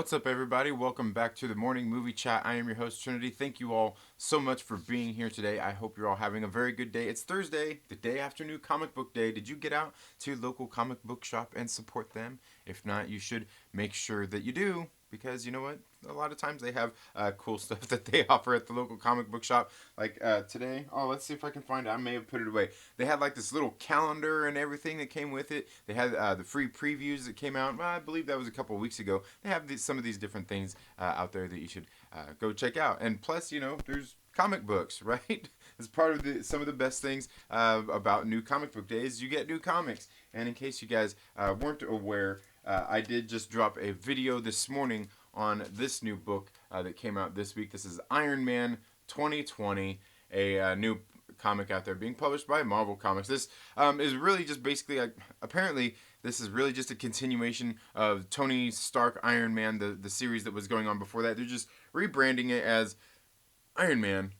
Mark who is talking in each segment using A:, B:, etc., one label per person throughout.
A: What's up, everybody? Welcome back to the morning movie chat. I am your host, Trinity. Thank you all so much for being here today. I hope you're all having a very good day. It's Thursday, the day after New Comic Book Day. Did you get out to your local comic book shop and support them? If not, you should make sure that you do, because you know what? A lot of times they have cool stuff that they offer at the local comic book shop. Like today, let's see if I can find it. I may have put it away. They had like this little calendar and everything that came with it. They had the free previews that came out. Well, I believe that was a couple of weeks ago. They have some of these different things out there that you should go check out. And plus, there's comic books, right? As part of some of the best things about New Comic Book Days, you get new comics. And in case you guys weren't aware, I did just drop a video this morning on this new book that came out this week. This is Iron Man 2020, a new comic out there being published by Marvel Comics. This is really just basically, apparently, this is really just a continuation of Tony Stark Iron Man, the series that was going on before that. They're just rebranding it as Iron Man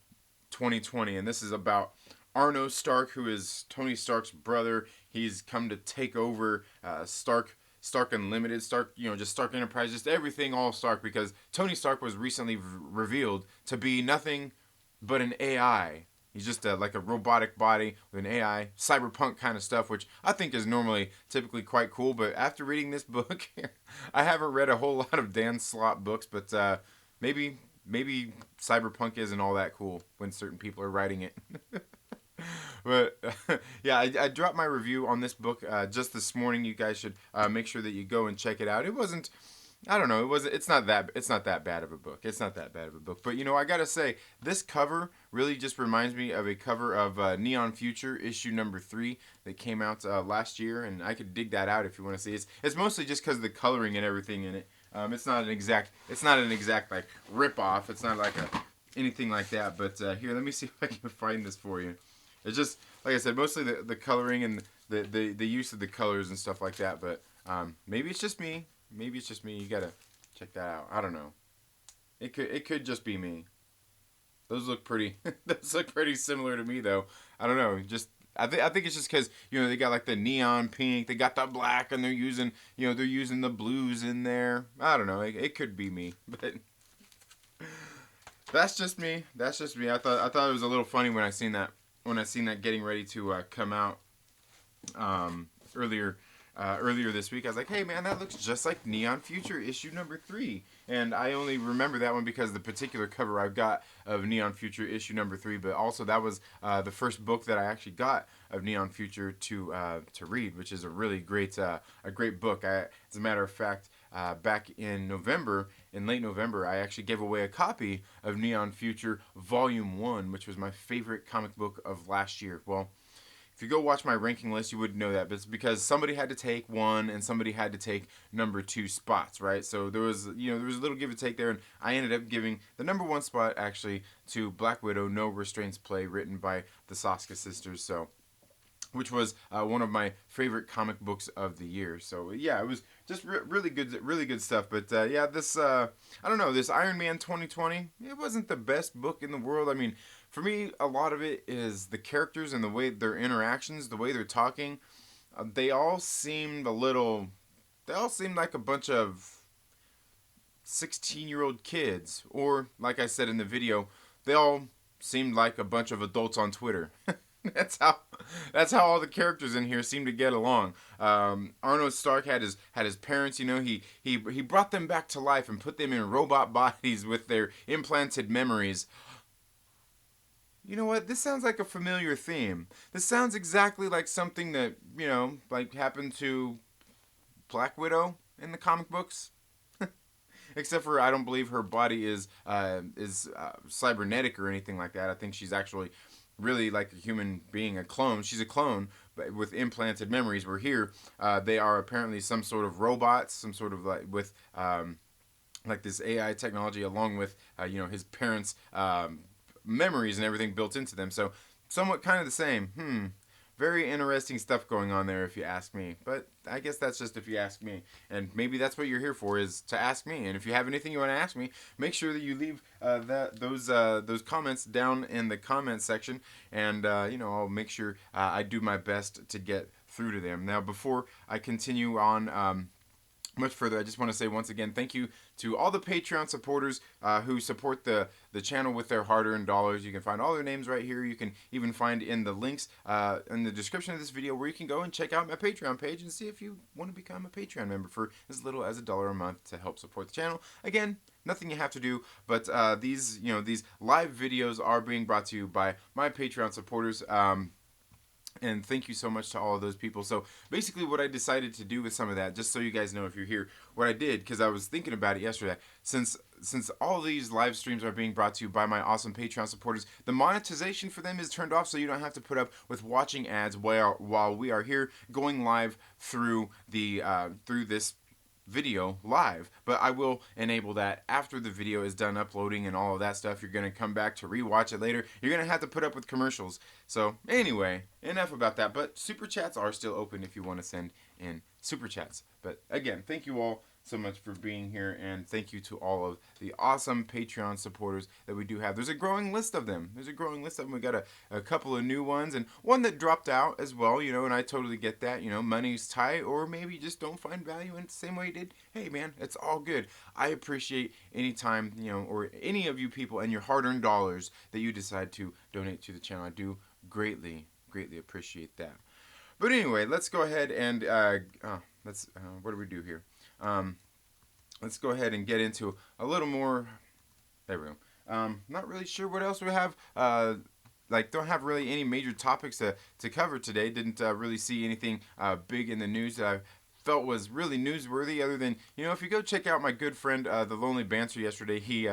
A: 2020, and this is about Arno Stark, who is Tony Stark's brother. He's come to take over Stark Unlimited, just Stark Enterprise, just everything all Stark, because Tony Stark was recently revealed to be nothing but an AI. He's just like a robotic body with an AI, cyberpunk kind of stuff, which I think is normally typically quite cool. But after reading this book, I haven't read a whole lot of Dan Slott books, but maybe cyberpunk isn't all that cool when certain people are writing it. But yeah, I dropped my review on this book just this morning. You guys should make sure that you go and check it out. It wasn't, I don't know, it's not that bad of a book. It's not that bad of a book. But I gotta say, this cover really just reminds me of a cover of Neon Future issue number 3 that came out last year, and I could dig that out if you want to see. It's mostly just because of the coloring and everything in it. It's not an exact like rip off. It's not like anything like that. But here, let me see if I can find this for you. It's just, like I said, mostly the coloring and the use of the colors and stuff like that. But maybe it's just me. Maybe it's just me. You gotta check that out. I don't know. It could just be me. Those look pretty. Those look pretty similar to me, though. I don't know. Just I think it's just because they got like the neon pink, they got the black, and they're using the blues in there. I don't know. It could be me, but that's just me. That's just me. I thought it was a little funny when I seen that getting ready to come out earlier this week. I was like, hey man, that looks just like Neon Future issue number 3. And I only remember that one because the particular cover I've got of Neon Future issue number 3, but also that was the first book that I actually got of Neon Future to read, which is a really great a great book. As a matter of fact, back in late November, I actually gave away a copy of Neon Future Volume 1, which was my favorite comic book of last year. Well, if you go watch my ranking list, you would know that, but it's because somebody had to take 1 and somebody had to take number 2 spots, right? So there was a little give and take there, and I ended up giving the number 1 spot actually to Black Widow: No Restraints Play, written by the Soska sisters. So, which was one of my favorite comic books of the year. So yeah, it was just really good stuff. But yeah, this I don't know, this Iron Man 2020, it wasn't the best book in the world. I mean, for me, a lot of it is the characters and the way their interactions, the way they're talking. They all seemed like a bunch of 16-year-old kids, or like I said in the video, they all seemed like a bunch of adults on Twitter. That's how all the characters in here seem to get along. Arno Stark had his parents. He brought them back to life and put them in robot bodies with their implanted memories. You know what? This sounds like a familiar theme. This sounds exactly like something that like happened to Black Widow in the comic books. Except for I don't believe her body is cybernetic or anything like that. I think she's actually really like a human being, a clone. She's a clone, but with implanted memories. Where here, they are apparently some sort of robots, some sort of like with like this AI technology, along with his parents' memories and everything built into them. So somewhat kind of the same. Very interesting stuff going on there, if you ask me. But I guess that's just if you ask me. And maybe that's what you're here for, is to ask me. And if you have anything you want to ask me, make sure that you leave those comments down in the comment section. And, I'll make sure I do my best to get through to them. Now, before I continue on much further, I just want to say once again, thank you to all the Patreon supporters who support the channel with their hard-earned dollars. You can find all their names right here. You can even find in the links in the description of this video where you can go and check out my Patreon page and see if you want to become a Patreon member for as little as $1 a month to help support the channel. Again, nothing you have to do, but these live videos are being brought to you by my Patreon supporters. And thank you so much to all of those people. So basically what I decided to do with some of that, just so you guys know if you're here, what I did, because I was thinking about it yesterday, since all these live streams are being brought to you by my awesome Patreon supporters, the monetization for them is turned off, so you don't have to put up with watching ads while we are here going live through the through this video live, but I will enable that after the video is done uploading and all of that stuff. You're going to come back to rewatch it later. You're going to have to put up with commercials. So anyway, enough about that, but super chats are still open if you want to send in super chats. But again, thank you all so much for being here, and thank you to all of the awesome Patreon supporters that we do have. There's a growing list of them. We got a couple of new ones and one that dropped out as well, and I totally get that. Money's tight, or maybe you just don't find value in it the same way you did. Hey man, it's all good. I appreciate any time, or any of you people and your hard-earned dollars that you decide to donate to the channel. I do greatly appreciate that. But anyway, let's go ahead and what do we do here? Let's go ahead and get into a little more. There we go. Not really sure what else we have. Don't have really any major topics to cover today. Didn't really see anything big in the news that I felt was really newsworthy, other than, if you go check out my good friend The Lonely Banter yesterday, he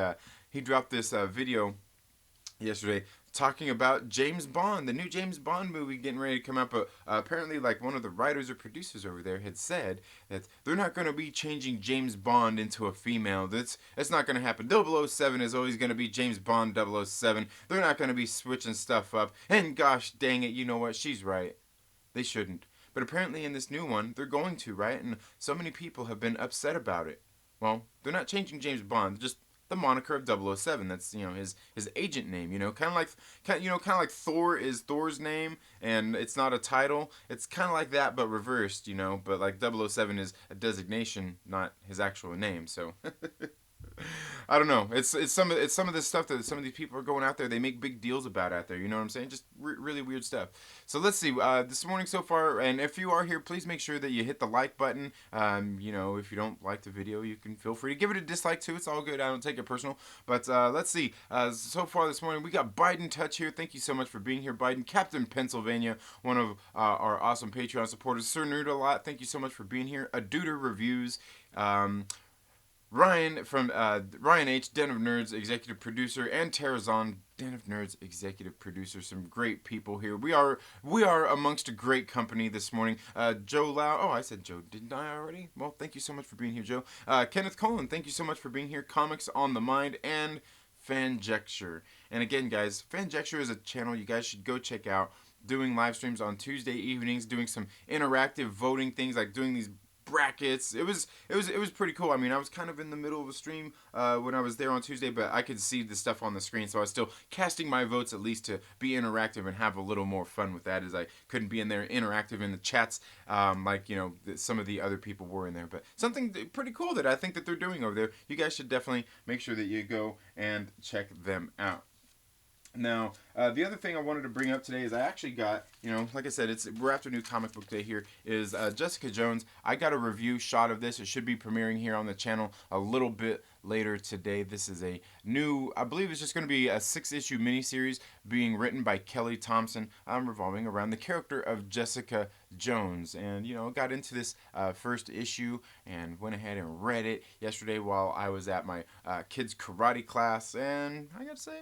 A: dropped this video yesterday talking about James Bond, the new James Bond movie getting ready to come out. But apparently, one of the writers or producers over there had said that they're not going to be changing James Bond into a female. That's not going to happen. 007 is always going to be James Bond 007. They're not going to be switching stuff up. And gosh dang it, you know what? She's right. They shouldn't. But apparently in this new one, they're going to, right? And so many people have been upset about it. Well, they're not changing James Bond. They're just the moniker of 007. That's his agent name. Kind of like Thor is Thor's name, and it's not a title. It's kind of like that, but reversed. But like 007 is a designation, not his actual name. So. I don't know. It's some of this stuff that some of these people are going out there. They make big deals about out there. You know what I'm saying? Just really weird stuff. So let's see. This morning so far, and if you are here, please make sure that you hit the like button. If you don't like the video, you can feel free to give it a dislike too. It's all good. I don't take it personal. But let's see. So far this morning, we got Biden Touch here. Thank you so much for being here, Biden. Captain Pennsylvania, one of our awesome Patreon supporters. Sir Nerd a lot. Thank you so much for being here. Aduder Reviews. Ryan from Ryan H, Den of Nerds executive producer, and Tarazon, Den of Nerds executive producer. Some great people here. We are amongst a great company this morning. Joe Lau. Oh, I said Joe, didn't I already? Well, thank you so much for being here, Joe. Kenneth Cullen, thank you so much for being here. Comics on the Mind, and Fanjecture. And again, guys, Fanjecture is a channel you guys should go check out. Doing live streams on Tuesday evenings, doing some interactive voting things, like doing these brackets. It was pretty cool. I mean, I was kind of in the middle of a stream when I was there on Tuesday, but I could see the stuff on the screen, so I was still casting my votes at least to be interactive and have a little more fun with that, as I couldn't be in there interactive in the chats some of the other people were in there. But something pretty cool that I think that they're doing over there. You guys should definitely make sure that you go and check them out. Now, the other thing I wanted to bring up today is I actually got, like I said, we're after New Comic Book Day here, is Jessica Jones. I got a review shot of this. It should be premiering here on the channel a little bit later today. This is a new, I believe it's just going to be a 6-issue miniseries being written by Kelly Thompson, revolving around the character of Jessica Jones. And, got into this first issue and went ahead and read it yesterday while I was at my kids' karate class, and I got to say,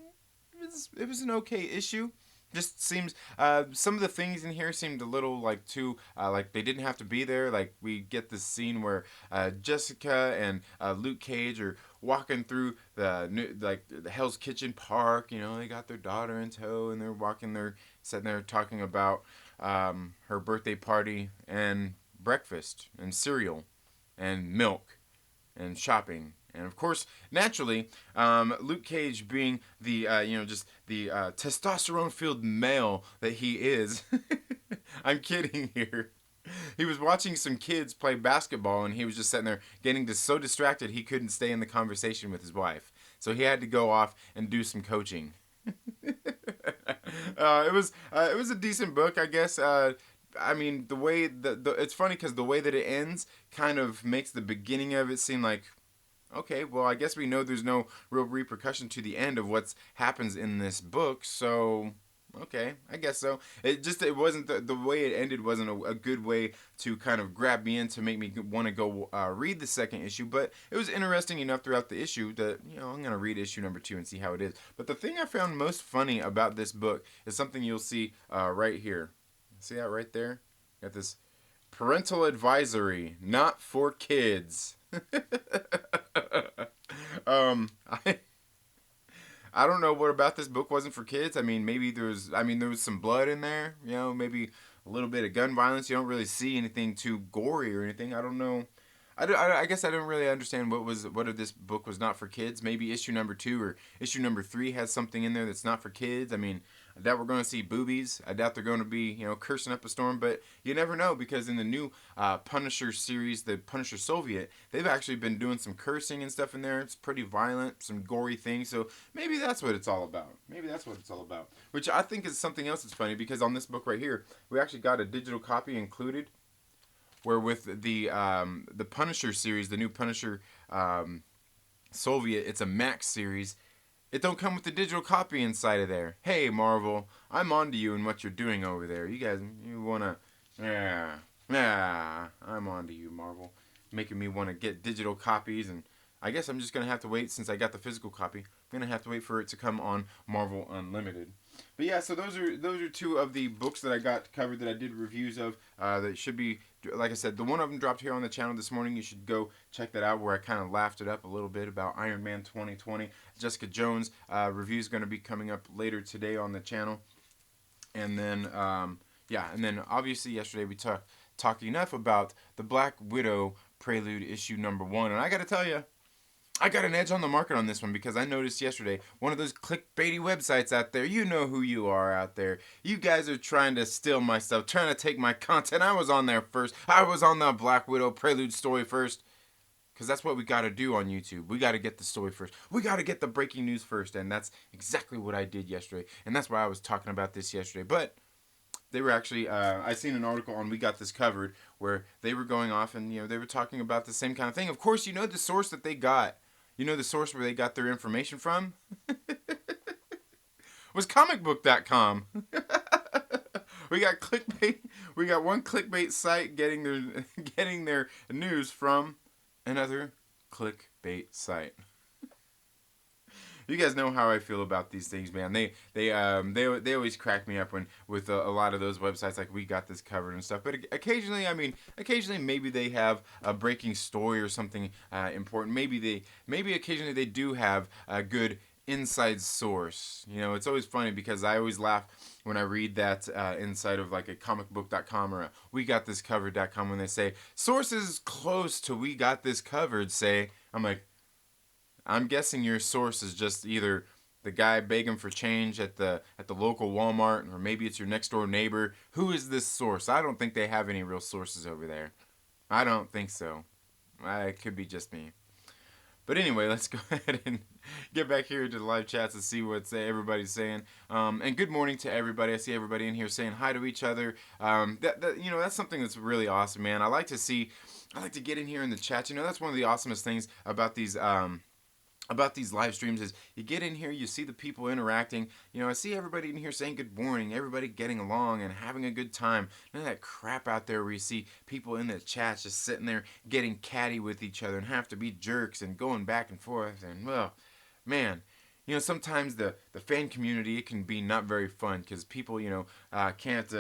A: it was an okay issue. Just seems some of the things in here seemed a little too they didn't have to be there. Like, we get this scene where Jessica and Luke Cage are walking through the Hell's Kitchen park. They got their daughter in tow, and they're sitting there talking about her birthday party and breakfast and cereal and milk and shopping. And of course, naturally, Luke Cage, being the testosterone-filled male that he is, I'm kidding here. he was watching some kids play basketball, and he was just sitting there getting so distracted he couldn't stay in the conversation with his wife. So he had to go off and do some coaching. It was a decent book, I guess. I mean, the way the it's funny because the way that it ends kind of makes the beginning of it seem like, okay, well, I guess we know there's no real repercussion to the end of what happens in this book, so okay, I guess so. It wasn't the way it ended wasn't a good way to kind of grab me in to make me want to go read the second issue, but it was interesting enough throughout the issue that, I'm gonna read issue number 2 and see how it is. But the thing I found most funny about this book is something you'll see right here. See that right there? Got this parental advisory, not for kids. I I don't know what about this book wasn't for kids. I mean, maybe there was some blood in there. Maybe a little bit of gun violence. You don't really see anything too gory or anything. I don't know. I guess I don't really understand what if this book was not for kids. Maybe issue number 2 or issue number 3 has something in there that's not for kids. I mean, I doubt we're going to see boobies. I doubt they're going to be cursing up a storm. But you never know, because in the new Punisher series, the Punisher Soviet, they've actually been doing some cursing and stuff in there. It's pretty violent, some gory things. So maybe that's what it's all about. Maybe that's what it's all about. Which I think is something else that's funny, because on this book right here, we actually got a digital copy included. Where with the Punisher series, the new Punisher Soviet, it's a Max series. It don't come with the digital copy inside of there. Hey Marvel, I'm on to you and what you're doing over there. You guys, you wanna, I'm on to you, Marvel, making me want to get digital copies, and I guess I'm just gonna have to wait since I got the physical copy. I'm gonna have to wait for it to come on Marvel Unlimited. But yeah, so those are 2 of the books that I got covered that I did reviews of. That should be, like I said, the one of them dropped here on the channel this morning. You should go check that out, where I kind of laughed it up a little bit about Iron Man 2020. Jessica Jones review is going to be coming up later today on the channel. And then, and then obviously yesterday we talked enough about the Black Widow Prelude issue number 1. And I got to tell you, I got an edge on the market on this one, because I noticed yesterday one of those clickbaity websites out there. You know who you are out there. You guys are trying to steal my stuff, trying to take my content. I was on there first. I was on the Black Widow Prelude story first. Because that's what we got to do on YouTube. We got to get the story first. We got to get the breaking news first. And that's exactly what I did yesterday. And that's why I was talking about this yesterday. But they were actually, I seen an article on We Got This Covered, where they were going off and, they were talking about the same kind of thing. Of course, the source that they got. The source where they got their information from? Was comicbook.com. We got clickbait. We got one clickbait site getting their news from another clickbait site. You guys know how I feel about these things, man. They always crack me up with a lot of those websites, like We Got This Covered and stuff. But occasionally maybe they have a breaking story or something important. Maybe occasionally they do have a good inside source. It's always funny, because I always laugh when I read that inside of like a comicbook.com or a WeGotThisCovered.com when they say sources close to We Got This Covered say. I'm like, I'm guessing your source is just either the guy begging for change at the local Walmart, or maybe it's your next door neighbor. Who is this source? I don't think they have any real sources over there. I don't think so. It could be just me. But anyway, let's go ahead and get back here to the live chats and see what everybody's saying. And good morning to everybody. I see everybody in here saying hi to each other. That's something that's really awesome, man. I like to get in here in the chat. That's one of the awesomest things about these live streams is you get in here, you see the people interacting. I see everybody in here saying good morning, everybody getting along and having a good time. None of that crap out there where you see people in the chats just sitting there getting catty with each other and have to be jerks and going back and forth. And, well, man, sometimes the fan community, it can be not very fun, because people, can't...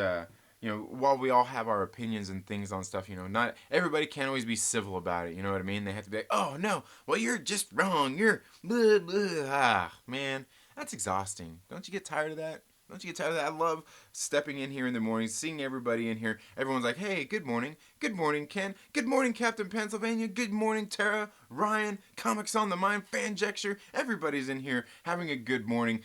A: while we all have our opinions and things on stuff, not everybody can't always be civil about it. You know what I mean? They have to be like, oh, no, well, you're just wrong. You're blah, blah. Man, that's exhausting. Don't you get tired of that? I love stepping in here in the morning, seeing everybody in here. Everyone's like, hey, good morning. Good morning, Ken. Good morning, Captain Pennsylvania. Good morning, Tara, Ryan, Comics on the Mind, Fanjecture. Everybody's in here having a good morning,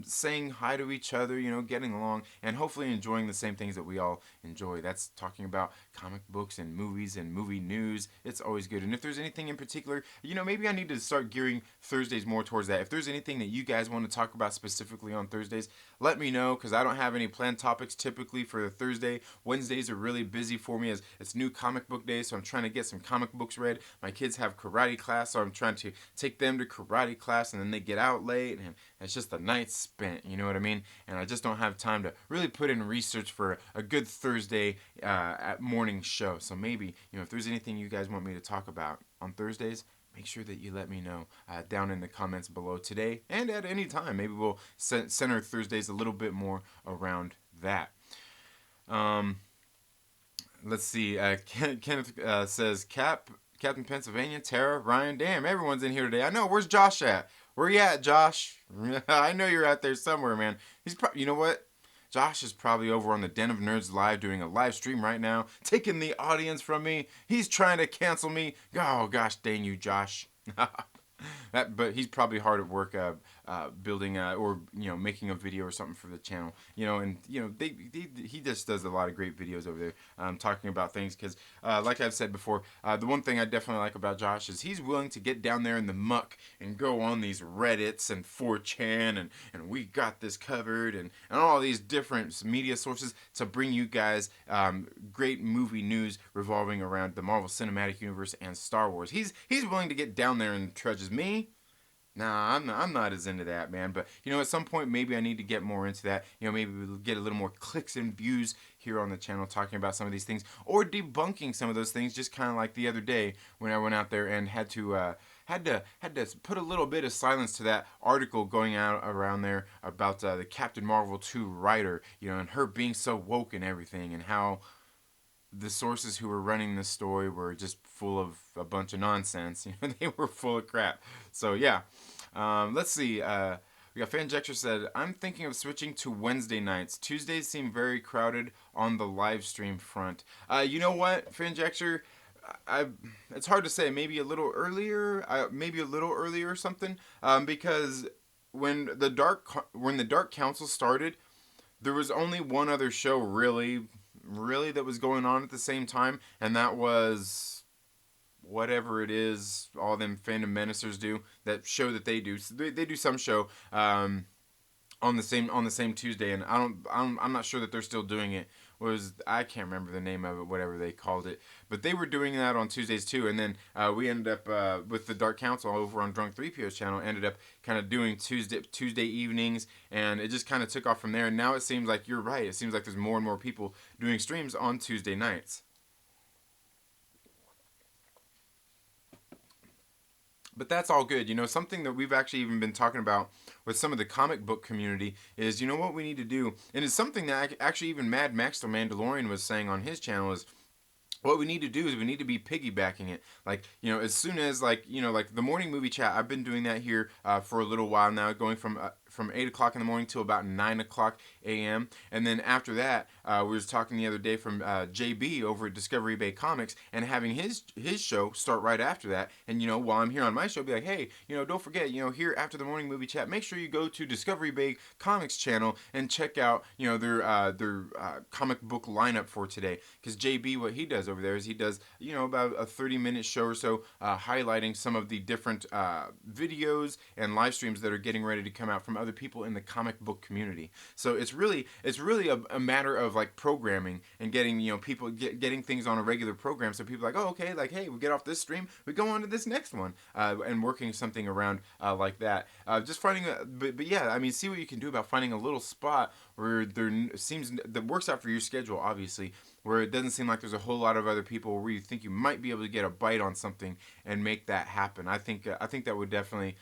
A: saying hi to each other, getting along, and hopefully enjoying the same things that we all enjoy. That's talking about comic books and movies and movie news. It's always good. And if there's anything in particular, maybe I need to start gearing Thursdays more towards that. If there's anything that you guys want to talk about specifically on Thursdays, let me know, because I don't have any planned topics typically for the Thursday. Wednesdays are really busy for me as it's new comic book day, so I'm trying to get some comic books read. My kids have karate class, so I'm trying to take them to karate class, and then they get out late, and it's just a night spent, you know what I mean? And I just don't have time to really put in research for a good Thursday at morning show. So maybe, if there's anything you guys want me to talk about on Thursdays, make sure that you let me know down in the comments below today and at any time. Maybe we'll center Thursdays a little bit more around that. Let's see. Kenneth says, Captain Pennsylvania, Tara, Ryan, damn, everyone's in here today. I know. Where's Josh at? Where you at, Josh? I know you're out there somewhere, man. He's probably, you know what? Josh is probably over on the Den of Nerds Live doing a live stream right now, taking the audience from me. He's trying to cancel me. Oh, gosh dang you, Josh. But he's probably hard at work building or making a video or something for the channel. And he just does a lot of great videos over there talking about things. Because like I've said before, the one thing I definitely like about Josh is he's willing to get down there in the muck and go on these Reddits and 4chan and we got this covered and all these different media sources to bring you guys great movie news revolving around the Marvel Cinematic Universe and Star Wars. He's willing to get down there and trudges. Me? Nah, I'm not as into that, man. But, at some point, maybe I need to get more into that. Maybe we'll get a little more clicks and views here on the channel talking about some of these things or debunking some of those things, just kind of like the other day when I went out there and had to put a little bit of silence to that article going out around there about the Captain Marvel 2 writer, and her being so woke and everything, and how the sources who were running this story were just full of a bunch of nonsense. They were full of crap. So yeah, let's see. We got Fanjecture said, I'm thinking of switching to Wednesday nights. Tuesdays seem very crowded on the live stream front. You know what, Fanjecture? It's hard to say. Maybe a little earlier. Or something. Because when the Dark Council started, there was only one other show really that was going on at the same time, and that was whatever it is all them fandom menacers do, that show that they do. So they do some show on the same Tuesday, and I'm not sure that they're still doing it. I can't remember the name of it, whatever they called it, but they were doing that on Tuesdays too. And then we ended up with the Dark Council over on Drunk 3PO's channel, ended up kind of doing Tuesday evenings, and it just kind of took off from there. And now it seems like you're right. It seems like there's more and more people doing streams on Tuesday nights. But that's all good. Something that we've actually even been talking about with some of the comic book community is, what we need to do, and it's something that actually even Mad Max the Mandalorian was saying on his channel, is what we need to do is we need to be piggybacking it. Like, as soon as, like the morning movie chat, I've been doing that here for a little while now, going from 8 o'clock in the morning till about 9 o'clock a.m. And then after that, we was talking the other day from JB over at Discovery Bay Comics, and having his show start right after that. And, while I'm here on my show, be like, hey, don't forget, here after the morning movie chat, make sure you go to Discovery Bay Comics channel and check out, their comic book lineup for today. Because JB, what he does over there is he does, about a 30-minute show or so highlighting some of the different videos and live streams that are getting ready to come out from other people in the comic book community. So it's really a matter of like programming and getting people getting things on a regular program. So people are like, oh, okay, like, hey, we get off this stream, we go on to this next one, and working something around like that. Just finding but yeah, I mean, see what you can do about finding a little spot where that works out for your schedule, obviously, where it doesn't seem like there's a whole lot of other people where you think you might be able to get a bite on something and make that happen. I think that would definitely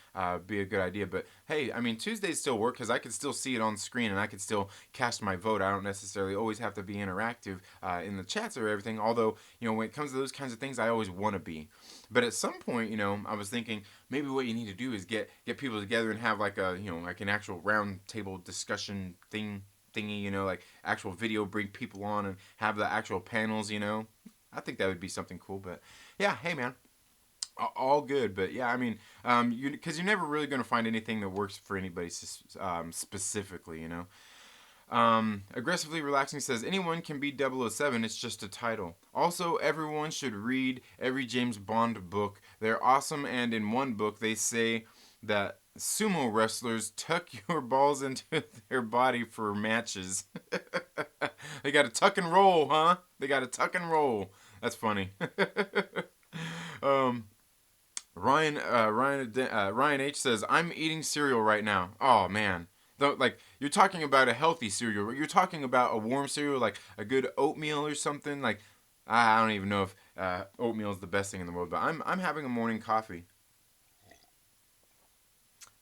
A: be a good idea. But hey, I mean, Tuesdays still work because I can still see it on screen and I can still cast my vote. I don't necessarily always have to be interactive in the chats or everything. Although, when it comes to those kinds of things, I always want to be. But at some point, I was thinking maybe what you need to do is get people together and have like like an actual round table discussion thing thingy, you know, like actual video, bring people on and have the actual panels, you know. I think that would be something cool. But yeah, hey man, all good. But yeah, I mean, you because you're never really going to find anything that works for anybody specifically, you know. Aggressively Relaxing says anyone can be 007, it's just a title. Also, everyone should read every James Bond book. They're awesome, and in one book they say that sumo wrestlers tuck your balls into their body for matches. They got to tuck and roll, huh? They got to tuck and roll. That's funny. um, Ryan H says, I'm eating cereal right now. Oh man. Though, like, you're talking about a healthy cereal. You're talking about a warm cereal, like a good oatmeal or something. Like, I don't even know if oatmeal is the best thing in the world, but I'm having a morning coffee.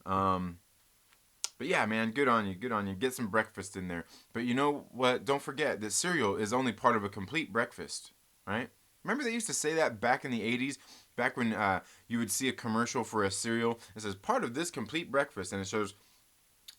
A: Um, but yeah, man, good on you, good on you. Get some breakfast in there. But you know what? Don't forget that cereal is only part of a complete breakfast, right? Remember they used to say that back in the 80s, back when you would see a commercial for a cereal. It says part of this complete breakfast, and it shows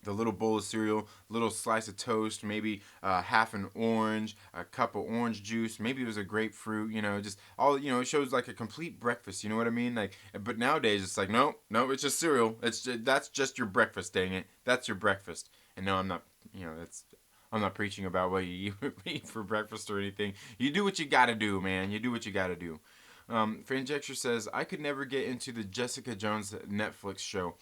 A: the little bowl of cereal, little slice of toast, maybe half an orange, a cup of orange juice, maybe it was a grapefruit, you know, just all, you know, it shows like a complete breakfast, you know what I mean? Like, but nowadays it's like, no, it's just cereal. That's just your breakfast, dang it. That's your breakfast. And no, I'm not, you know, I'm not preaching about what you eat for breakfast or anything. You do what you gotta do, man. You do what you gotta do. Franjecture says, I could never get into the Jessica Jones Netflix show.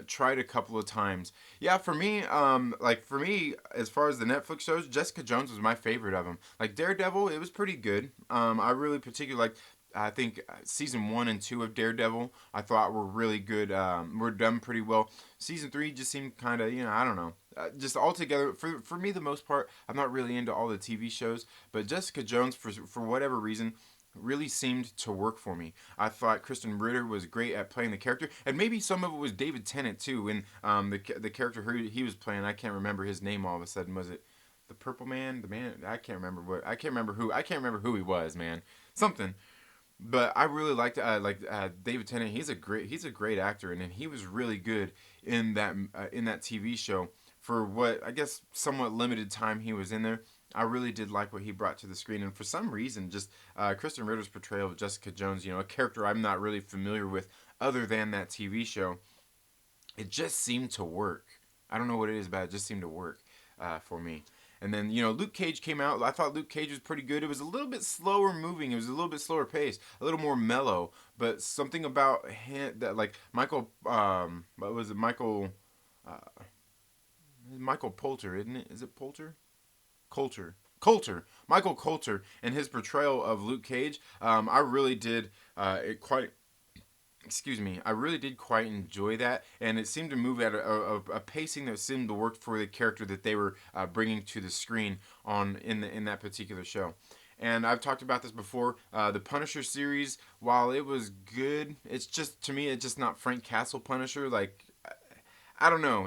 A: Tried a couple of times. Yeah, for me, as far as the Netflix shows, Jessica Jones was my favorite of them. Like Daredevil, it was pretty good. I really particularly like. I think season 1 and 2 of Daredevil I thought were really good. Were done pretty well. Season 3 just seemed kind of, you know, I don't know. Just altogether, for me, the most part, I'm not really into all the TV shows. But Jessica Jones, for whatever reason, really seemed to work for me. I thought Kristen Ritter was great at playing the character, and maybe some of it was David Tennant too. In the character he was playing, I can't remember his name. All of a sudden, was it the Purple Man? The man? I can't remember what. I can't remember who he was. Man, something. But I really liked David Tennant. He's a great actor, and he was really good in that TV show for what I guess somewhat limited time he was in there. I really did like what he brought to the screen, and for some reason, just Kristen Ritter's portrayal of Jessica Jones, you know, a character I'm not really familiar with other than that TV show, it just seemed to work. I don't know what it is, but it just seemed to work for me. And then, you know, Luke Cage came out. I thought Luke Cage was pretty good. It was a little bit slower moving. It was a little bit slower pace, a little more mellow. But something about him that, like, what was it? Michael Poulter, isn't it? Is it Poulter? Coulter, Michael Coulter, and his portrayal of Luke Cage, I really did it quite. Excuse me, I really did quite enjoy that, and it seemed to move at a pacing that seemed to work for the character that they were bringing to the screen in that particular show. And I've talked about this before. The Punisher series, while it was good, it's just to me, it's just not Frank Castle Punisher. Like, I don't know.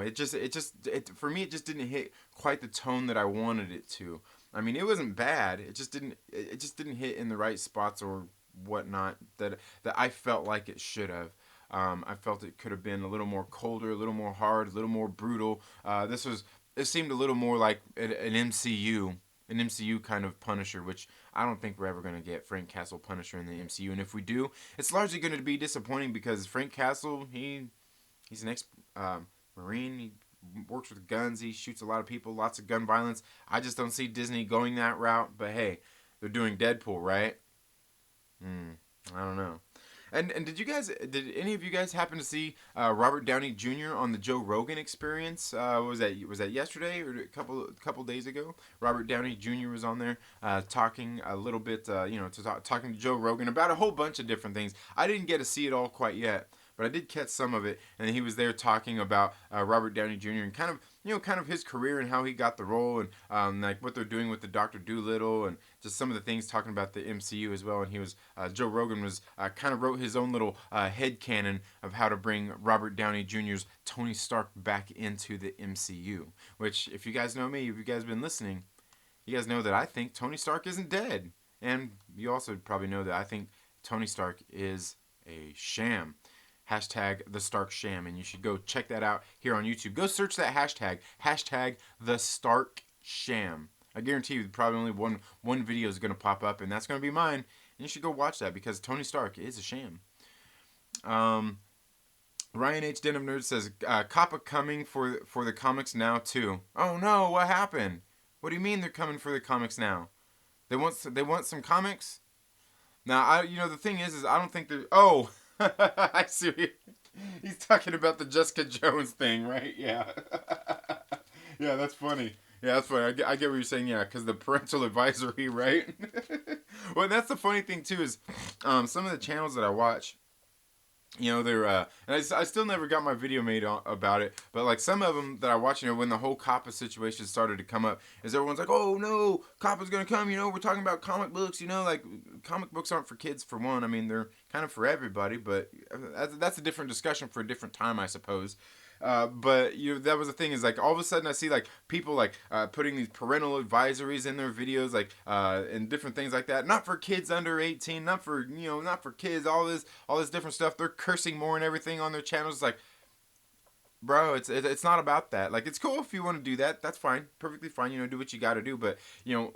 A: For me, it just didn't hit quite the tone that I wanted it to. I mean, it wasn't bad. It just didn't hit in the right spots or whatnot that I felt like it should have. I felt it could have been a little more colder, a little more hard, a little more brutal. It seemed a little more like an MCU kind of Punisher, which I don't think we're ever going to get Frank Castle Punisher in the MCU. And if we do, it's largely going to be disappointing because Frank Castle, he's an ex Marine. He works with guns. He shoots a lot of people. Lots of gun violence. I just don't see Disney going that route. But hey, they're doing Deadpool, right? I don't know. And did any of you guys happen to see Robert Downey Jr. on the Joe Rogan Experience? Was that yesterday or a couple days ago? Robert Downey Jr. was on there talking a little bit, talking to Joe Rogan about a whole bunch of different things. I didn't get to see it all quite yet, but I did catch some of it, and he was there talking about Robert Downey Jr. and kind of his career and how he got the role, and like what they're doing with the Doctor Dolittle, and just some of the things talking about the MCU as well. And he was Joe Rogan was kind of wrote his own little headcanon of how to bring Robert Downey Jr.'s Tony Stark back into the MCU. Which, if you guys know me, if you guys have been listening, you guys know that I think Tony Stark isn't dead, and you also probably know that I think Tony Stark is a sham. Hashtag the Stark Sham, and you should go check that out here on YouTube. Go search that hashtag the Stark sham. I guarantee you, probably only one video is going to pop up, and that's going to be mine. And you should go watch that because Tony Stark is a sham. Ryan H. Den of Nerds says, Kappa coming for the comics now too. Oh no, what happened? What do you mean they're coming for the comics now? They want some comics? Now, the thing is I don't think they're... Oh, I see. He's talking about the Jessica Jones thing, right? Yeah. Yeah, that's funny. Yeah, that's funny. I get what you're saying, yeah, because the parental advisory, right? Well, that's the funny thing, too, is some of the channels that I watch, they're, and I still never got my video made about it, but, like, some of them that I watch, when the whole COPPA situation started to come up, is everyone's like, oh, no, COPPA's gonna come, we're talking about comic books, like, comic books aren't for kids, for one. I mean, they're kind of for everybody, but that's a different discussion for a different time, I suppose. But that was the thing, is like all of a sudden I see like people like putting these parental advisories in their videos, like and different things like that. Not for kids under 18, not for kids. All this different stuff. They're cursing more and everything on their channels. It's like, bro, it's not about that. Like, it's cool if you want to do that. That's fine, perfectly fine. Do what you got to do. But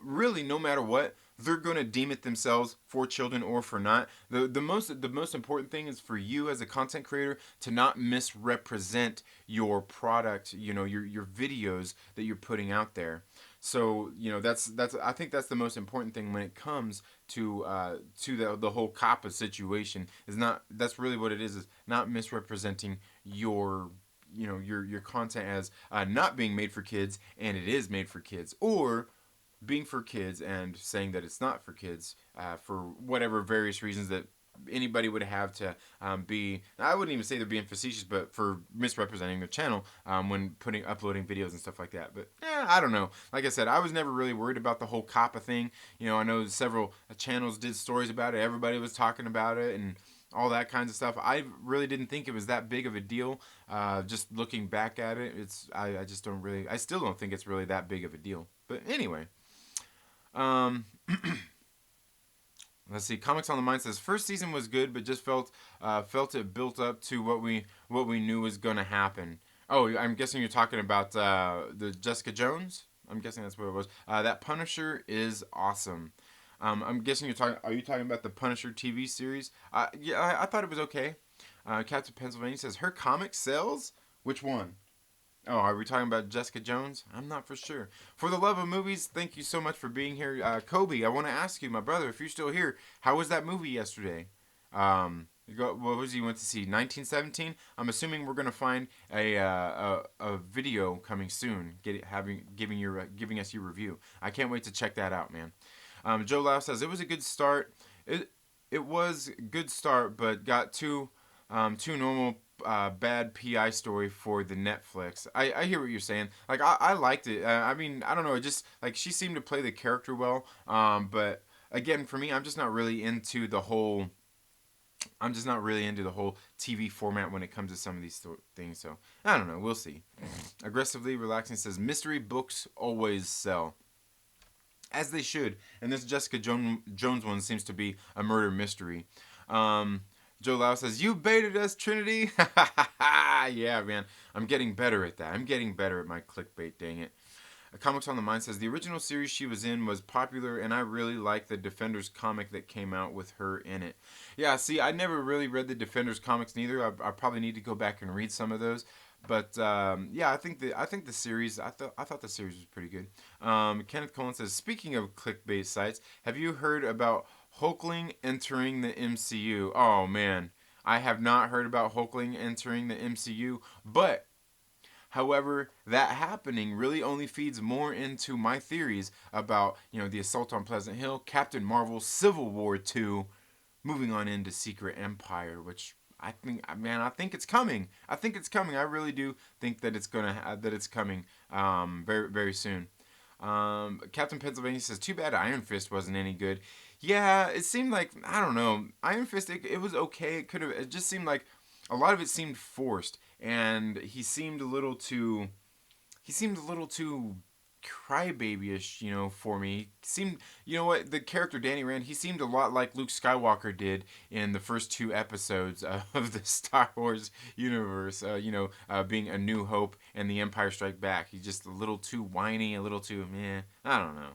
A: really, no matter what, they're gonna deem it themselves for children or for not. The most important thing is for you as a content creator to not misrepresent your product. Your videos that you're putting out there. So that's I think that's the most important thing when it comes to the whole COPPA situation. That's really what it is not misrepresenting your your content as not being made for kids and it is made for kids, or being for kids and saying that it's not for kids for whatever various reasons that anybody would have to be. I wouldn't even say they're being facetious, but for misrepresenting their channel when uploading videos and stuff like that. But I don't know. Like I said, I was never really worried about the whole COPPA thing. I know several channels did stories about it. Everybody was talking about it and all that kinds of stuff. I really didn't think it was that big of a deal. Just looking back at it, I still don't think it's really that big of a deal. But anyway, let's see. Comics on the Mind says first season was good, but just felt it built up to what we knew was gonna happen. Oh, I'm guessing you're talking about the Jessica Jones. I'm guessing that's what it was. That Punisher is awesome. I'm guessing are you talking about the Punisher TV series? Yeah, I thought it was okay. Captain Pennsylvania says her comic sells. Which one? Oh, are we talking about Jessica Jones? I'm not for sure. For the love of movies, thank you so much for being here. Kobe, I want to ask you, my brother, if you're still here, how was that movie yesterday? What was you went to see? 1917. I'm assuming we're gonna find a video coming soon, giving us your review. I can't wait to check that out, man. Joe Lau says it was a good start. It was a good start, but got too normal. Bad PI story for the Netflix. I hear what you're saying. Like I liked it. I mean, I don't know. It just like she seemed to play the character well. But again, for me, I'm just not really into the whole TV format when it comes to some of these things. So I don't know. We'll see. Aggressively Relaxing says mystery books always sell. As they should. And this Jessica Jones one seems to be a murder mystery. Joe Lau says, you baited us, Trinity. Yeah, man. I'm getting better at that. I'm getting better at my clickbait, dang it. Comics on the Mind says, the original series she was in was popular, and I really like the Defenders comic that came out with her in it. Yeah, see, I never really read the Defenders comics neither. I probably need to go back and read some of those. But yeah, I think the series. I thought the series was pretty good. Kenneth Cullen says, speaking of clickbait sites, have you heard about Hulkling entering the MCU? Oh man, I have not heard about Hulkling entering the MCU. But however, that happening really only feeds more into my theories about the assault on Pleasant Hill, Captain Marvel, Civil War 2, moving on into Secret Empire, which. I think it's coming. I think it's coming. I really do think that it's coming very, very soon. Captain Pennsylvania says, too bad Iron Fist wasn't any good. Yeah, it seemed like, I don't know, Iron Fist, it was okay. It just seemed like a lot of it seemed forced, and he seemed a little too crybaby-ish, for me. He seemed, you know what, the character Danny Rand, he seemed a lot like Luke Skywalker did in the first two episodes of the Star Wars universe, being A New Hope and The Empire Strike Back. He's just a little too whiny, a little too, I don't know.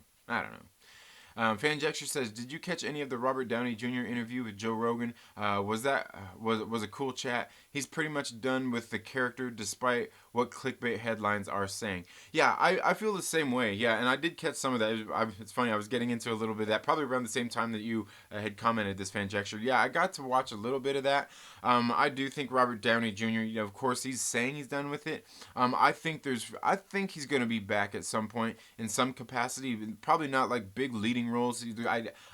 A: Fanjexter says, "Did you catch any of the Robert Downey Jr. interview with Joe Rogan? Was a cool chat. He's pretty much done with the character, despite what clickbait headlines are saying." Yeah, I feel the same way. Yeah, and I did catch some of that. It's funny. I was getting into a little bit of that probably around the same time that you had commented this, Fanjexter. Yeah, I got to watch a little bit of that. I do think Robert Downey Jr. Of course, he's saying he's done with it. I think he's going to be back at some point in some capacity. Probably not like big leading roles.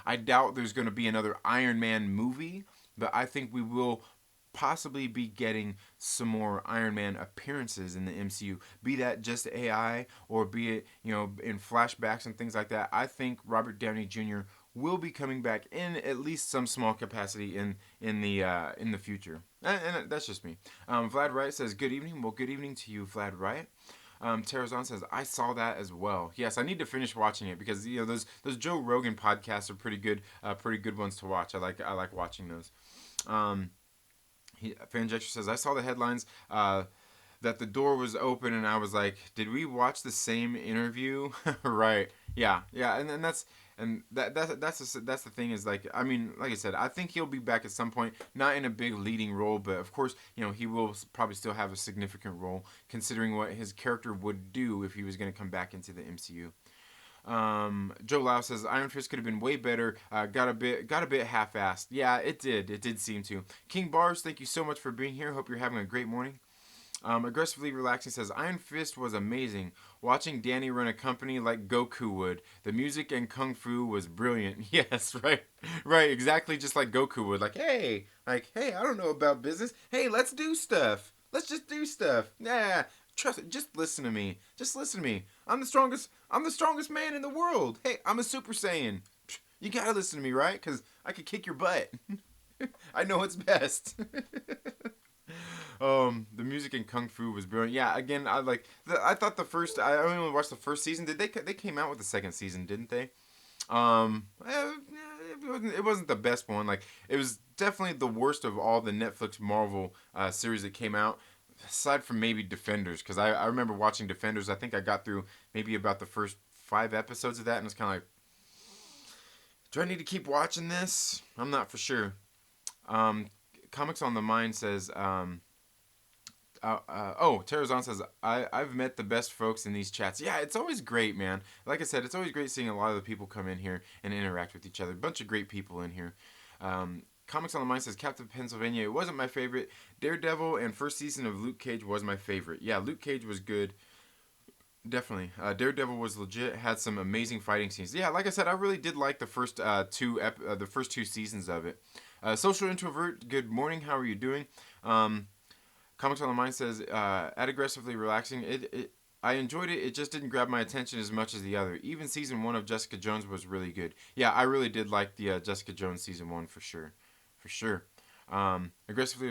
A: I doubt there's going to be another Iron Man movie, but I think we will possibly be getting some more Iron Man appearances in the MCU. Be that just AI or be it, in flashbacks and things like that. I think Robert Downey Jr. will be coming back in at least some small capacity in the future. And that's just me. Vlad Wright says, "Good evening." Well, good evening to you, Vlad Wright. Terrazon says, "I saw that as well." Yes, I need to finish watching it because those Joe Rogan podcasts are pretty good ones to watch. I like watching those. Fanjexter says, "I saw the headlines that the door was open, and I was like, did we watch the same interview?" Right? Yeah, and that's the thing is, like, I mean, like I said, I think he'll be back at some point, not in a big leading role, but of course, he will probably still have a significant role considering what his character would do if he was going to come back into the MCU. Joe Lau says, "Iron Fist could have been way better. Got a bit half-assed." Yeah, it did seem to. King Bars, thank you so much for being here. Hope you're having a great morning. Aggressively Relaxing says, "Iron Fist was amazing. Watching Danny run a company like Goku would. The music and kung fu was brilliant." Yes, right, exactly, just like Goku would. Hey, I don't know about business. Hey, let's do stuff. Let's just do stuff. Yeah, trust it. Just listen to me. I'm the strongest man in the world. Hey, I'm a Super Saiyan. You gotta listen to me, right? Because I could kick your butt. I know what's best. The music in Kung Fu was brilliant. Yeah, again, I thought I only watched the first season. They came out with the second season, didn't they? It wasn't the best one. It was definitely the worst of all the Netflix Marvel series that came out, aside from maybe Defenders, because I remember watching Defenders. I think I got through maybe about the first 5 episodes of that, and it's kind of like, do I need to keep watching this? I'm not for sure. Comics on the Mind says, Terrazon says, I've met the best folks in these chats. Yeah, it's always great, man. Like I said, it's always great seeing a lot of the people come in here and interact with each other. A bunch of great people in here. Comics on the Mind says, Captain Pennsylvania, it wasn't my favorite. Daredevil and first season of Luke Cage was my favorite. Yeah, Luke Cage was good. Definitely. Daredevil was legit, had some amazing fighting scenes. Yeah, like I said, I really did like the first two seasons of it. Social Introvert, good morning. How are you doing? Comics on the Mind says, at Aggressively Relaxing, I enjoyed it. It just didn't grab my attention as much as the other. Even season 1 of Jessica Jones was really good. Yeah, I really did like the Jessica Jones season 1 for sure. Aggressively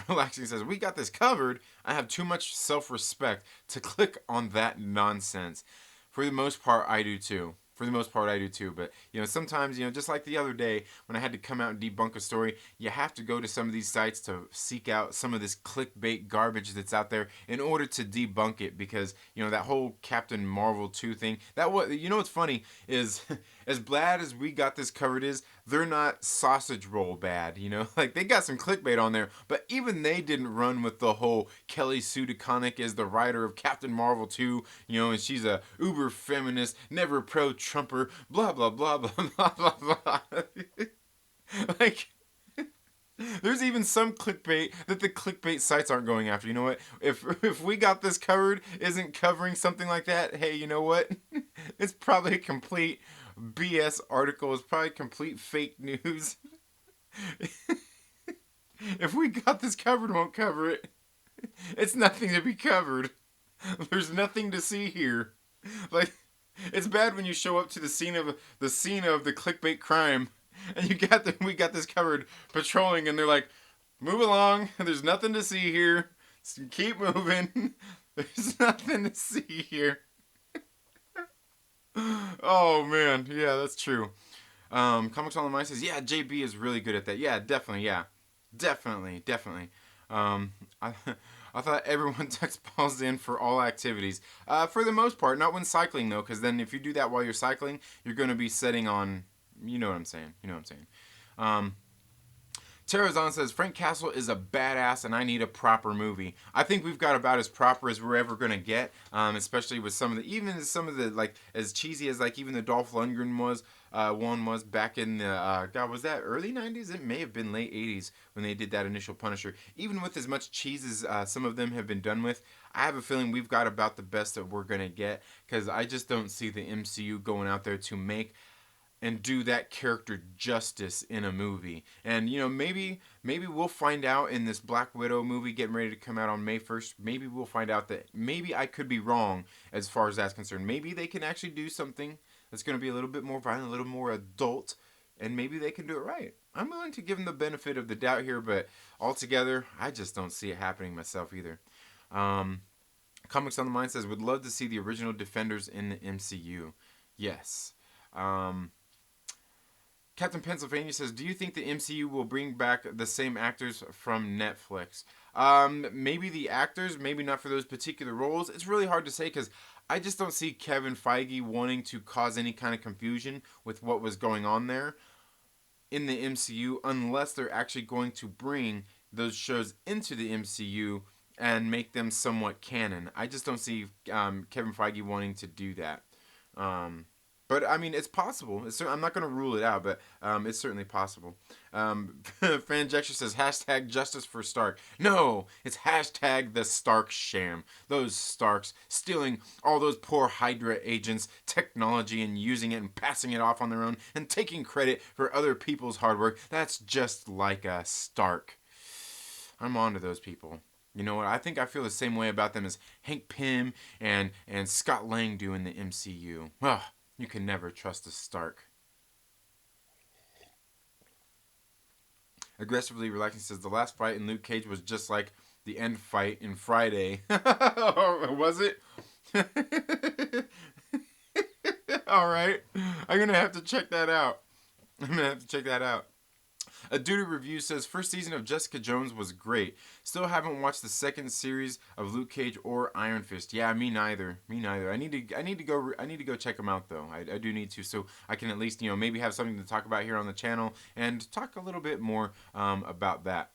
A: Relaxing says, we got this covered. I have too much self-respect to click on that nonsense. For the most part, I do too. But, sometimes, just like the other day when I had to come out and debunk a story, you have to go to some of these sites to seek out some of this clickbait garbage that's out there in order to debunk it, because, that whole Captain Marvel 2 thing, what's funny is, as bad as we got this covered is, they're not sausage roll bad, they got some clickbait on there, but even they didn't run with the whole Kelly Sue DeConnick is the writer of Captain Marvel 2, and she's a uber feminist, never pro-Trumper, blah, blah, blah, blah, blah, blah, blah. There's even some clickbait that the clickbait sites aren't going after. You know what? If we got this covered isn't covering something like that, hey, you know what? It's probably a complete BS article. It's probably complete fake news. If we got this covered, won't cover it. It's nothing to be covered. There's nothing to see here. It's bad when you show up to the scene of the clickbait crime, and we got this covered patrolling, and they're like, move along. There's nothing to see here. So keep moving. There's nothing to see here. Oh man, yeah, that's true. Comics on the Mind says, yeah, JB is really good at that. Yeah, definitely, yeah, definitely. Um, I, I thought everyone text balls in for all activities. For the most part, not when cycling though, because then if you do that while you're cycling, you're going to be setting on. You know what I'm saying. You know what I'm saying. Um, Terrazon says Frank Castle is a badass, and I need a proper movie. I think we've got about as proper as we're ever gonna get, especially with some of the even some of the like as cheesy as like even the Dolph Lundgren was. One was back in the God, was that early '90s? It may have been late '80s when they did that initial Punisher. Even with as much cheese as some of them have been done with, I have a feeling we've got about the best that we're gonna get because I just don't see the MCU going out there to make and do that character justice in a movie. And maybe we'll find out in this Black Widow movie getting ready to come out on May 1st. Maybe we'll find out that maybe I could be wrong as far as that's concerned. Maybe they can actually do something that's going to be a little bit more violent, a little more adult, and maybe they can do it right. I'm willing to give them the benefit of the doubt here, but altogether, I just don't see it happening myself either. Um, Comics on the Mind says, would love to see the original Defenders in the MCU. Yes. Um, Captain Pennsylvania says, "Do you think the MCU will bring back the same actors from Netflix? Maybe the actors, maybe not for those particular roles. It's really hard to say because I just don't see Kevin Feige wanting to cause any kind of confusion with what was going on there in the MCU unless they're actually going to bring those shows into the MCU and make them somewhat canon. I just don't see Kevin Feige wanting to do that. Um, but I mean, it's possible. I'm not going to rule it out, but it's certainly possible. Fanjecture says hashtag justice for Stark. No, it's hashtag the Stark sham. Those Starks stealing all those poor Hydra agents' technology and using it and passing it off on their own and taking credit for other people's hard work. That's just like a Stark. I'm on to those people. You know what? I think I feel the same way about them as Hank Pym and Scott Lang do in the MCU. Ugh, you can never trust a Stark. Aggressively relaxing says the last fight in Luke Cage was just like the end fight in Friday. Was it? All right, I'm gonna have to check that out. I'm gonna have to check that out. A Duty Review says first season of Jessica Jones was great. Still haven't watched the second series of Luke Cage or Iron Fist. Yeah, me neither. Me neither. I need to go check them out though. I do need to, so I can at least maybe have something to talk about here on the channel and talk a little bit more about that.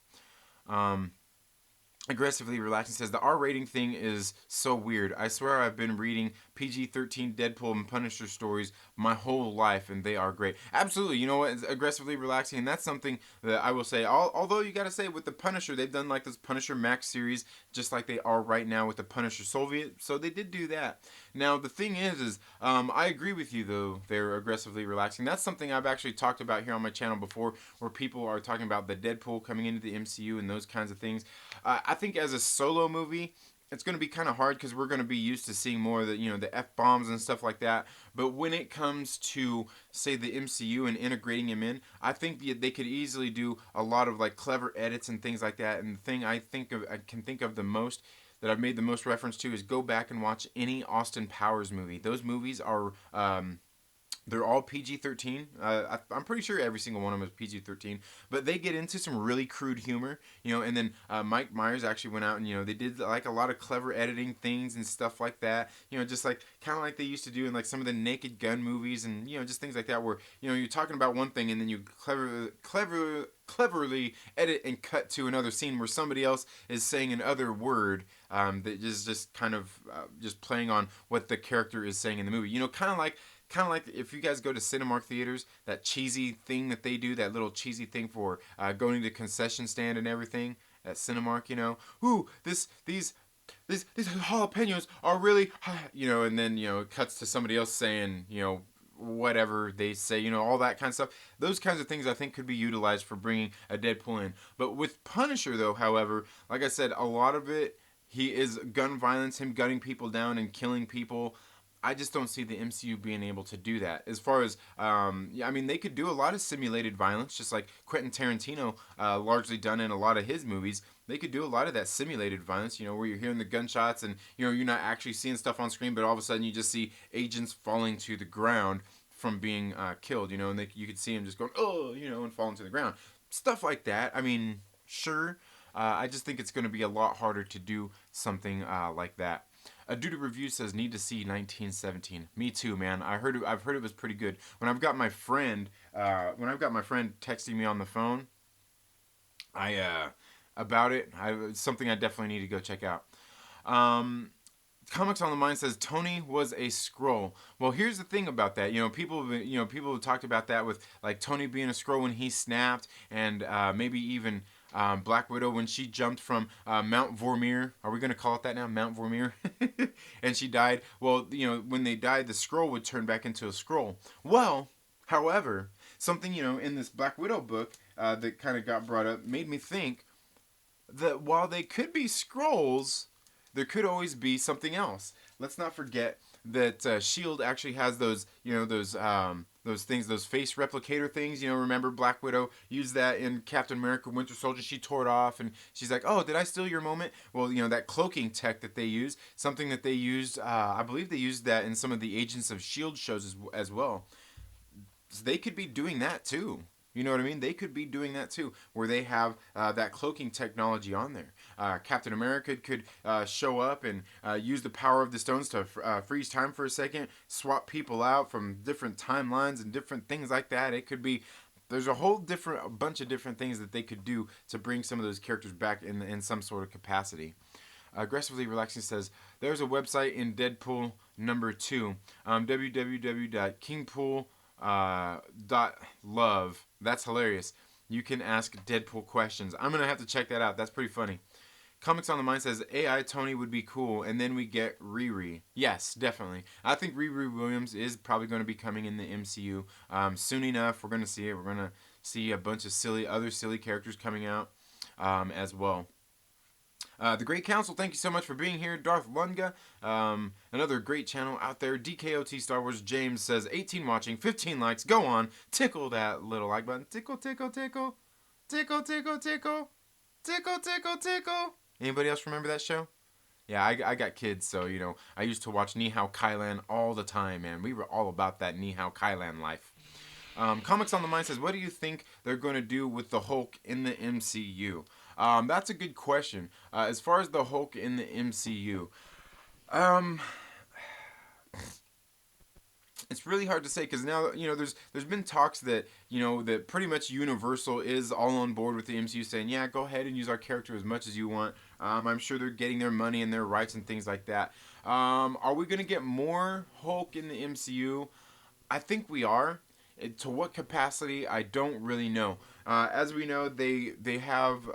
A: Aggressively relaxing says the R rating thing is so weird. I swear I've been reading PG-13 Deadpool and Punisher stories my whole life, and they are great. Absolutely, you know what? It's aggressively relaxing, and that's something that I will say. Although you got to say with the Punisher, they've done like this Punisher Max series, just like they are right now with the Punisher Soviet. So they did do that. Now the thing is I agree with you though. They're aggressively relaxing. That's something I've actually talked about here on my channel before, where people are talking about the Deadpool coming into the MCU and those kinds of things. I think as a solo movie, it's going to be kind of hard because we're going to be used to seeing more of the F bombs and stuff like that. But when it comes to say the MCU and integrating him in, I think they could easily do a lot of like clever edits and things like that. And the thing I can think of the most that I've made the most reference to is go back and watch any Austin Powers movie. Those movies are they're all PG-13. I'm pretty sure every single one of them is PG-13. But they get into some really crude humor, and then Mike Myers actually went out and, they did like a lot of clever editing things and stuff like that. Just like kind of like they used to do in like some of the Naked Gun movies and, just things like that where, you're talking about one thing and then you cleverly edit and cut to another scene where somebody else is saying another word that is just kind of just playing on what the character is saying in the movie. Kind of like if you guys go to Cinemark theaters, that cheesy thing that they do, that little cheesy thing for going to the concession stand and everything at Cinemark, ooh, these jalapenos are really, and then, it cuts to somebody else saying, whatever they say, all that kind of stuff. Those kinds of things I think could be utilized for bringing a Deadpool in. But with Punisher, though, however, like I said, a lot of it, he is gun violence, him gunning people down and killing people. I just don't see the MCU being able to do that. As far as, they could do a lot of simulated violence, just like Quentin Tarantino largely done in a lot of his movies. they could do a lot of that simulated violence, where you're hearing the gunshots and, you're not actually seeing stuff on screen, but all of a sudden you just see agents falling to the ground from being killed, and you could see them just going, oh, and falling to the ground. Stuff like that. I mean, sure. I just think it's going to be a lot harder to do something like that. A Dude Review says, need to see 1917. Me too, man. I've heard it was pretty good. When I've got my friend texting me on the phone, about it, it's something I definitely need to go check out. Comics on the Mind says Tony was a Skrull. Well, here's the thing about that. People have talked about that with like Tony being a Skrull when he snapped, and maybe even Black Widow when she jumped from Mount Vormir. Are we going to call it that now, Mount Vormir? And she died. Well, when they died, the Skrull would turn back into a Skrull. Well, however, something in this Black Widow book that kind of got brought up made me think that while they could be Skrulls, there could always be something else. Let's not forget that S.H.I.E.L.D. actually has those things, those face replicator things. Remember Black Widow used that in Captain America Winter Soldier. She tore it off and she's like, oh, did I steal your moment? Well, that cloaking tech that they use, something that they used, I believe they used that in some of the Agents of S.H.I.E.L.D. shows as well. So they could be doing that too. You know what I mean? They could be doing that too, where they have that cloaking technology on there. Captain America could show up and use the power of the stones to freeze time for a second, swap people out from different timelines and different things like that. It could be, there's a bunch of different things that they could do to bring some of those characters back in some sort of capacity. Aggressively Relaxing says, there's a website in Deadpool #2, www.kingpool.love. That's hilarious. You can ask Deadpool questions. I'm going to have to check that out. That's pretty funny. Comics on the Mind says AI Tony would be cool, and then we get Riri. Yes, definitely. I think Riri Williams is probably going to be coming in the MCU soon enough. We're going to see it. We're going to see a bunch of other silly characters coming out as well. The Great Council, thank you so much for being here. Darth Lunga, another great channel out there. DKOT Star Wars James says 18 watching, 15 likes. Go on, tickle that little like button. Tickle, tickle, tickle, tickle, tickle, tickle, tickle, tickle, tickle. Anybody else remember that show? Yeah, I got kids, so I used to watch Nihao Kailan all the time, man. We were all about that Nihao Kailan life. Comics on the Mind says, what do you think they're going to do with the Hulk in the MCU? That's a good question. As far as the Hulk in the MCU, it's really hard to say because now there's been talks that that pretty much Universal is all on board with the MCU, saying yeah, go ahead and use our character as much as you want. I'm sure they're getting their money and their rights and things like that. Are we gonna get more Hulk in the MCU? I think we are. To what capacity, I don't really know. As we know, they have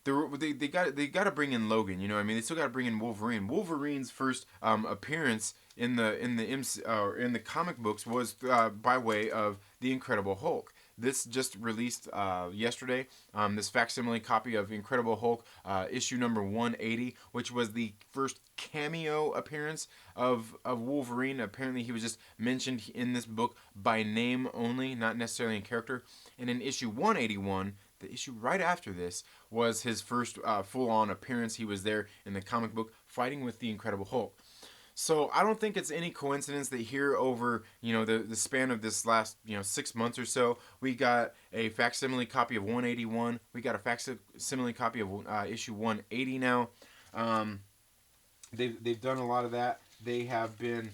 A: they got to bring in Logan. You know what I mean? They still got to bring in Wolverine. Wolverine's first appearance in the comic books was by way of the Incredible Hulk. This just released yesterday. This facsimile copy of Incredible Hulk, issue number 180, which was the first cameo appearance of Wolverine. Apparently, he was just mentioned in this book by name only, not necessarily in character. And in issue 181, the issue right after this, was his first full-on appearance. He was there in the comic book fighting with the Incredible Hulk. So I don't think it's any coincidence that here over the span of this last 6 months or so, we got a facsimile copy of 181. We got a facsimile copy of issue 180 now. They've done a lot of that. They have been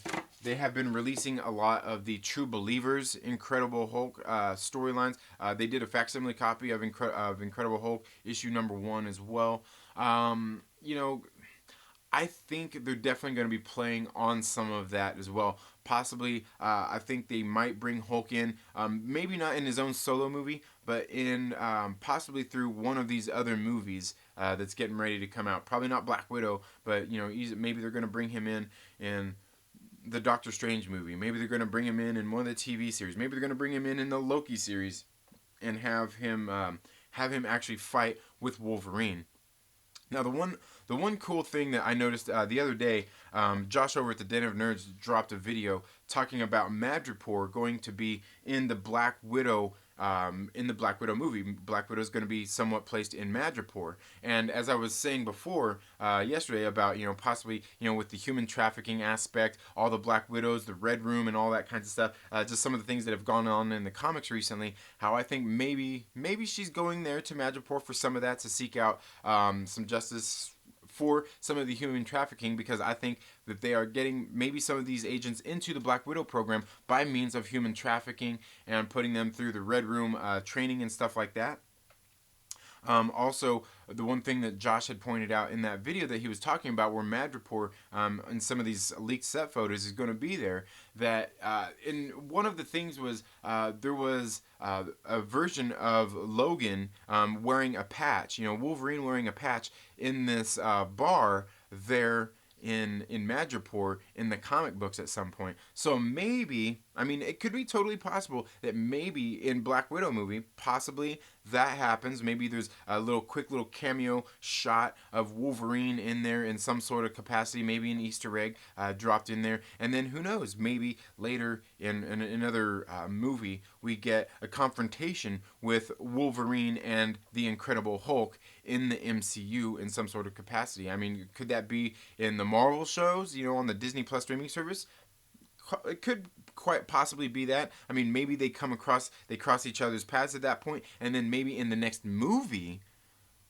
A: releasing a lot of the True Believers Incredible Hulk storylines. They did a facsimile copy of Incredible Hulk issue number 1 as well. I think they're definitely going to be playing on some of that as well. Possibly, I think they might bring Hulk in, maybe not in his own solo movie, but in possibly through one of these other movies that's getting ready to come out. Probably not Black Widow, but maybe they're going to bring him in the Doctor Strange movie. Maybe they're going to bring him in one of the TV series. Maybe they're going to bring him in the Loki series, and have him actually fight with Wolverine. Now, the one cool thing that I noticed the other day, Josh over at the Den of Nerds dropped a video talking about Madripoor going to be in the Black Widow in the Black Widow movie. Black Widow is going to be somewhat placed in Madripoor, and as I was saying before yesterday about possibly with the human trafficking aspect, all the Black Widows, the Red Room, and all that kinds of stuff. Just some of the things that have gone on in the comics recently. How I think maybe she's going there to Madripoor for some of that to seek out some justice for some of the human trafficking, because I think that they are getting maybe some of these agents into the Black Widow program by means of human trafficking and putting them through the Red Room training and stuff like that. Also, the one thing that Josh had pointed out in that video that he was talking about, where Madripoor and some of these leaked set photos is going to be there, that in one of the things was there was a version of Logan wearing a patch, Wolverine wearing a patch in this bar there in Madripoor in the comic books at some point. So maybe, I mean, it could be totally possible that maybe in Black Widow movie, possibly that happens. Maybe there's a quick little cameo shot of Wolverine in there in some sort of capacity, maybe an Easter egg dropped in there. And then who knows, maybe later in another movie, we get a confrontation with Wolverine and the Incredible Hulk in the MCU in some sort of capacity. I mean, could that be in the Marvel shows, on the Disney Plus streaming service? It could quite possibly be that. I mean, maybe they cross each other's paths at that point, and then maybe in the next movie,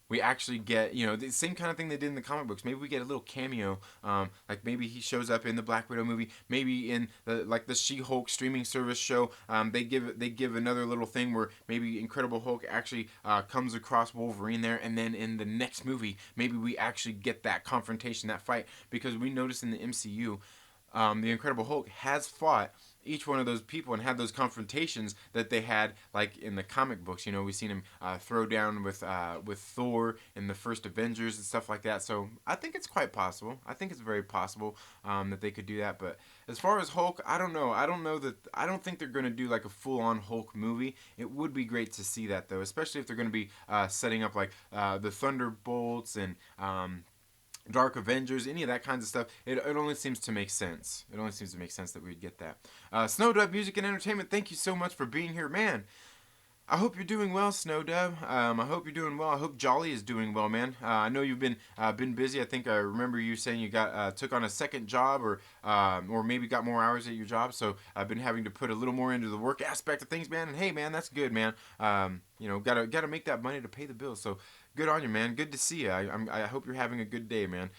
A: we actually get, the same kind of thing they did in the comic books. Maybe we get a little cameo, like maybe he shows up in the Black Widow movie. Maybe in the She-Hulk streaming service show, they give another little thing where maybe Incredible Hulk actually comes across Wolverine there, and then in the next movie, maybe we actually get that confrontation, that fight, because we noticed in the MCU, the Incredible Hulk has fought each one of those people and had those confrontations that they had, like in the comic books. We've seen him throw down with Thor in the first Avengers and stuff like that. So I think it's quite possible. I think it's very possible that they could do that. But as far as Hulk, I don't know. I don't think they're going to do like a full-on Hulk movie. It would be great to see that, though, especially if they're going to be setting up like the Thunderbolts and Dark Avengers, any of that kinds of stuff. It only seems to make sense. It only seems to make sense that we'd get that. Snowdub Music and Entertainment, thank you so much for being here, man. I hope you're doing well, Snowdub. I hope you're doing well. I hope Jolly is doing well, man. I know you've been busy. I think I remember you saying you took on a second job, or maybe got more hours at your job. So I've been having to put a little more into the work aspect of things, man. And hey, man, that's good, man. Gotta make that money to pay the bills. So good on you, man. Good to see you. I hope you're having a good day, man.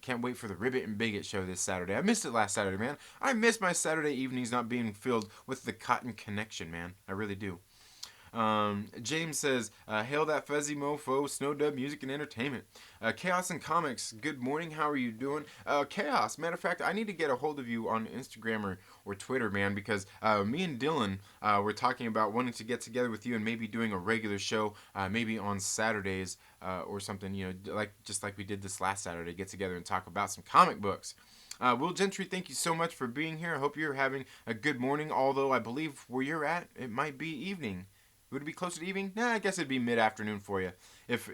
A: Can't wait for the Ribbit and Bigot show this Saturday. I missed it last Saturday, man. I miss my Saturday evenings not being filled with the Cotton Connection, man. I really do. James says, hail that fuzzy mofo, Snowdub Music and Entertainment. Chaos and Comics, good morning, how are you doing? Chaos, matter of fact, I need to get a hold of you on Instagram or Twitter, man, because me and Dylan were talking about wanting to get together with you and maybe doing a regular show, maybe on Saturdays or something, just like we did this last Saturday, get together and talk about some comic books. Will Gentry, thank you so much for being here. I hope you're having a good morning, although I believe where you're at, it might be evening. Would it be closer to evening? Nah, I guess it'd be mid-afternoon for you, if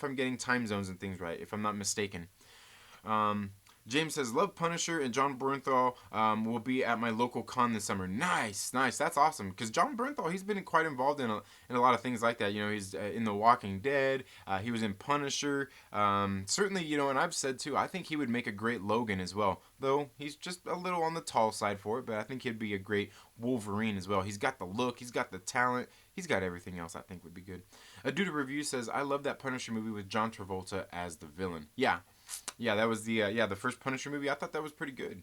A: I'm getting time zones and things right, if I'm not mistaken. James says, love Punisher, and John Bernthal will be at my local con this summer. Nice, that's awesome. Because John Bernthal, he's been quite involved in a lot of things like that. He's in The Walking Dead. He was in Punisher. Certainly, and I've said too, I think he would make a great Logan as well. Though he's just a little on the tall side for it, but I think he'd be a great Wolverine as well. He's got the look, he's got the talent, he's got everything else I think would be good. A Dude Review says, I love that Punisher movie with John Travolta as the villain. Yeah, that was the first Punisher movie. I thought that was pretty good.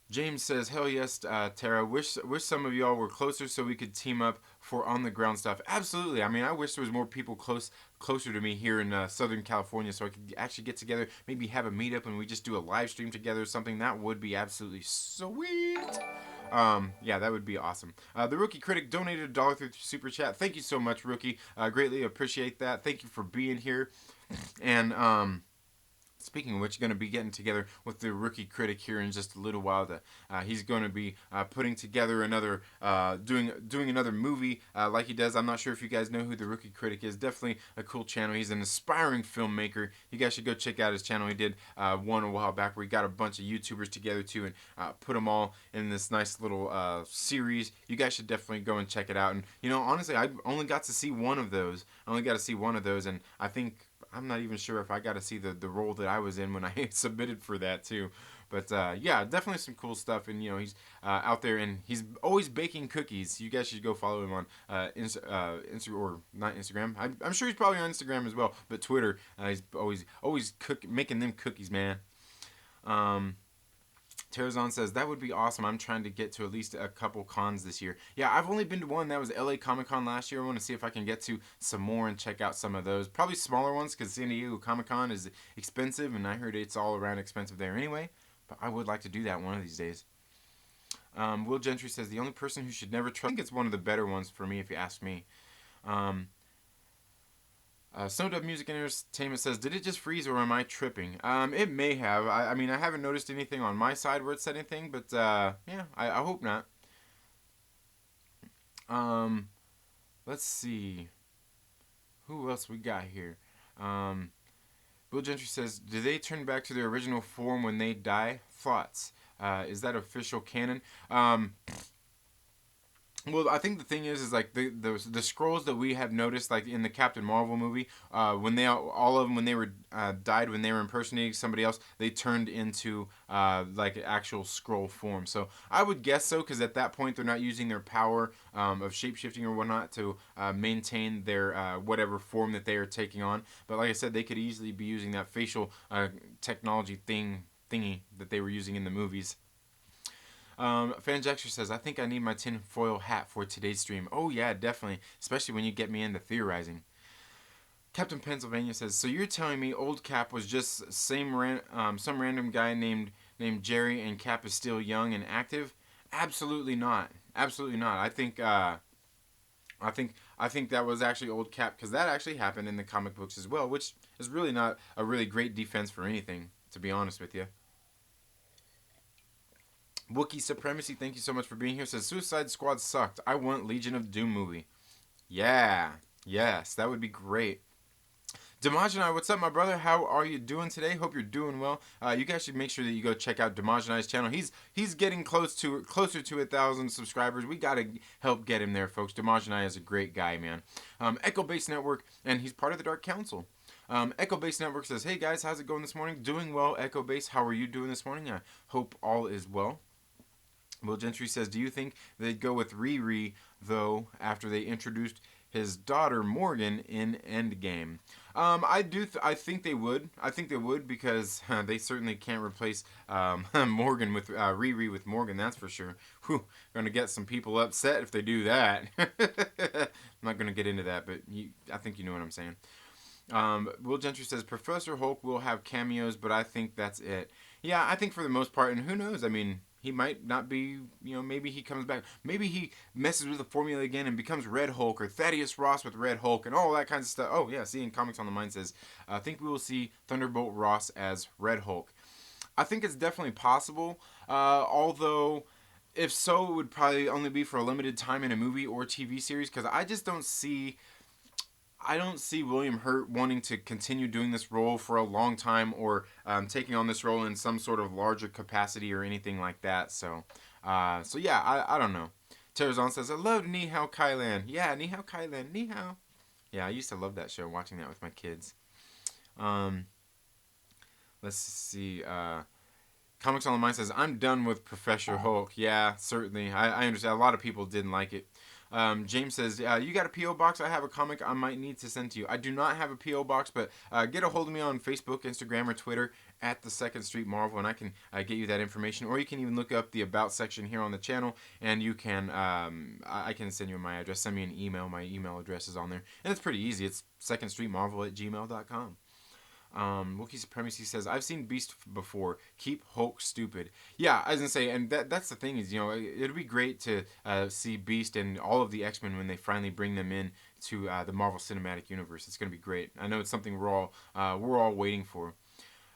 A: James says, hell yes, Tara. Wish some of y'all were closer so we could team up for on the ground stuff. Absolutely. I mean, I wish there was more people closer to me here in Southern California so I could actually get together, maybe have a meetup and we just do a live stream together or something. That would be absolutely sweet. That would be awesome. The Rookie Critic donated $1 through Super Chat. Thank you so much, Rookie. Greatly appreciate that. Thank you for being here. And, Speaking of which, going to be getting together with the rookie critic here in just a little while. He's going to be putting together another, doing another movie like he does. I'm not sure if you guys know who the rookie critic is. Definitely a cool channel. He's an aspiring filmmaker. You guys should go check out his channel. He did one a while back where he got a bunch of YouTubers together too and put them all in this nice little series. You guys should definitely go and check it out. And honestly, I only got to see one of those. And I think I'm not even sure if I got to see the role that I was in when I submitted for that too. But yeah, definitely some cool stuff. And he's out there and he's always baking cookies. You guys should go follow him on Instagram, or not Instagram. I'm sure he's probably on Instagram as well, but Twitter. He's always making them cookies, man. Terrazon says, that would be awesome. I'm trying to get to at least a couple cons this year. Yeah, I've only been to one. That was LA Comic Con last year. I want to see if I can get to some more and check out some of those. Probably smaller ones because San Diego Comic Con is expensive, and I heard it's all around expensive there anyway. But I would like to do that one of these days. Will Gentry says, the only person who should never trust... I think it's one of the better ones for me if you ask me. Snowdub Music and Entertainment says, did it just freeze or am I tripping? It may have. I mean, I haven't noticed anything on my side where it said anything, but yeah, I hope not. Let's see. Who else we got here? Bill Gentry says, do they turn back to their original form when they die? Thoughts? Is that official canon? Well, I think the thing is like the scrolls that we have noticed, like in the Captain Marvel movie, when they all of them when they were died when they were impersonating somebody else, they turned into like actual scroll form. So I would guess so, because at that point they're not using their power of shapeshifting or whatnot to maintain their whatever form that they are taking on. But like I said, they could easily be using that facial technology thingy that they were using in the movies. Fanjexter says, I think I need my tinfoil hat for today's stream. Oh yeah, definitely. Especially when you get me into theorizing. Captain Pennsylvania says, so you're telling me old Cap was just some random guy named Jerry, and Cap is still young and active? Absolutely not. Absolutely not. I think that was actually old Cap, because that actually happened in the comic books as well, which is really not a really great defense for anything, to be honest with you. Wookiee Supremacy, thank you so much for being here. Says, Suicide Squad sucked. I want Legion of Doom movie. Yeah. Yes, that would be great. Damajanai, what's up, my brother? How are you doing today? Hope you're doing well. You guys should make sure that you go check out Damajanai's channel. He's getting closer to 1,000 subscribers. We gotta help get him there, folks. Damajanai is a great guy, man. Echo Base Network, and he's part of the Dark Council. Echo Base Network says, hey guys, how's it going this morning? Doing well, Echo Base. How are you doing this morning? I hope all is well. Will Gentry says, do you think they'd go with Riri, though, after they introduced his daughter, Morgan, in Endgame? I think they would. I think they would, because they certainly can't replace Morgan with Riri with Morgan, that's for sure. Whew, going to get some people upset if they do that. I'm not going to get into that, but I think you know what I'm saying. Will Gentry says, Professor Hulk will have cameos, but I think that's it. Yeah, I think for the most part, and who knows, I mean... He might not be, maybe he comes back. Maybe he messes with the formula again and becomes Red Hulk, or Thaddeus Ross with Red Hulk and all that kinds of stuff. Oh, yeah, in Comics on the Mind says, I think we will see Thunderbolt Ross as Red Hulk. I think it's definitely possible, although if so, it would probably only be for a limited time in a movie or TV series, because I just don't see... I don't see William Hurt wanting to continue doing this role for a long time, or taking on this role in some sort of larger capacity or anything like that. So yeah, I don't know. Terrazon says, I love Ni Hao Kailan. Yeah, Ni Hao Kailan. Ni Hao. Yeah, I used to love that show, watching that with my kids. Let's see. Comics on the Mind says, I'm done with Professor Hulk. Yeah, certainly. I understand. A lot of people didn't like it. James says, you got a P.O. box? I have a comic I might need to send to you. I do not have a P.O. box, but get a hold of me on Facebook, Instagram, or Twitter at the 2nd Street Marvel, and I can get you that information. Or you can even look up the About section here on the channel, and you can, I can send you my address. Send me an email. My email address is on there. And it's pretty easy. It's 2ndstreetmarvel@gmail.com. Wookiee Supremacy says, I've seen Beast before. Keep Hulk stupid. Yeah, I was gonna say, and that's the thing is, it'd be great to see Beast and all of the X-Men when they finally bring them in to the Marvel Cinematic Universe. It's gonna be great. I know it's something we're all waiting for.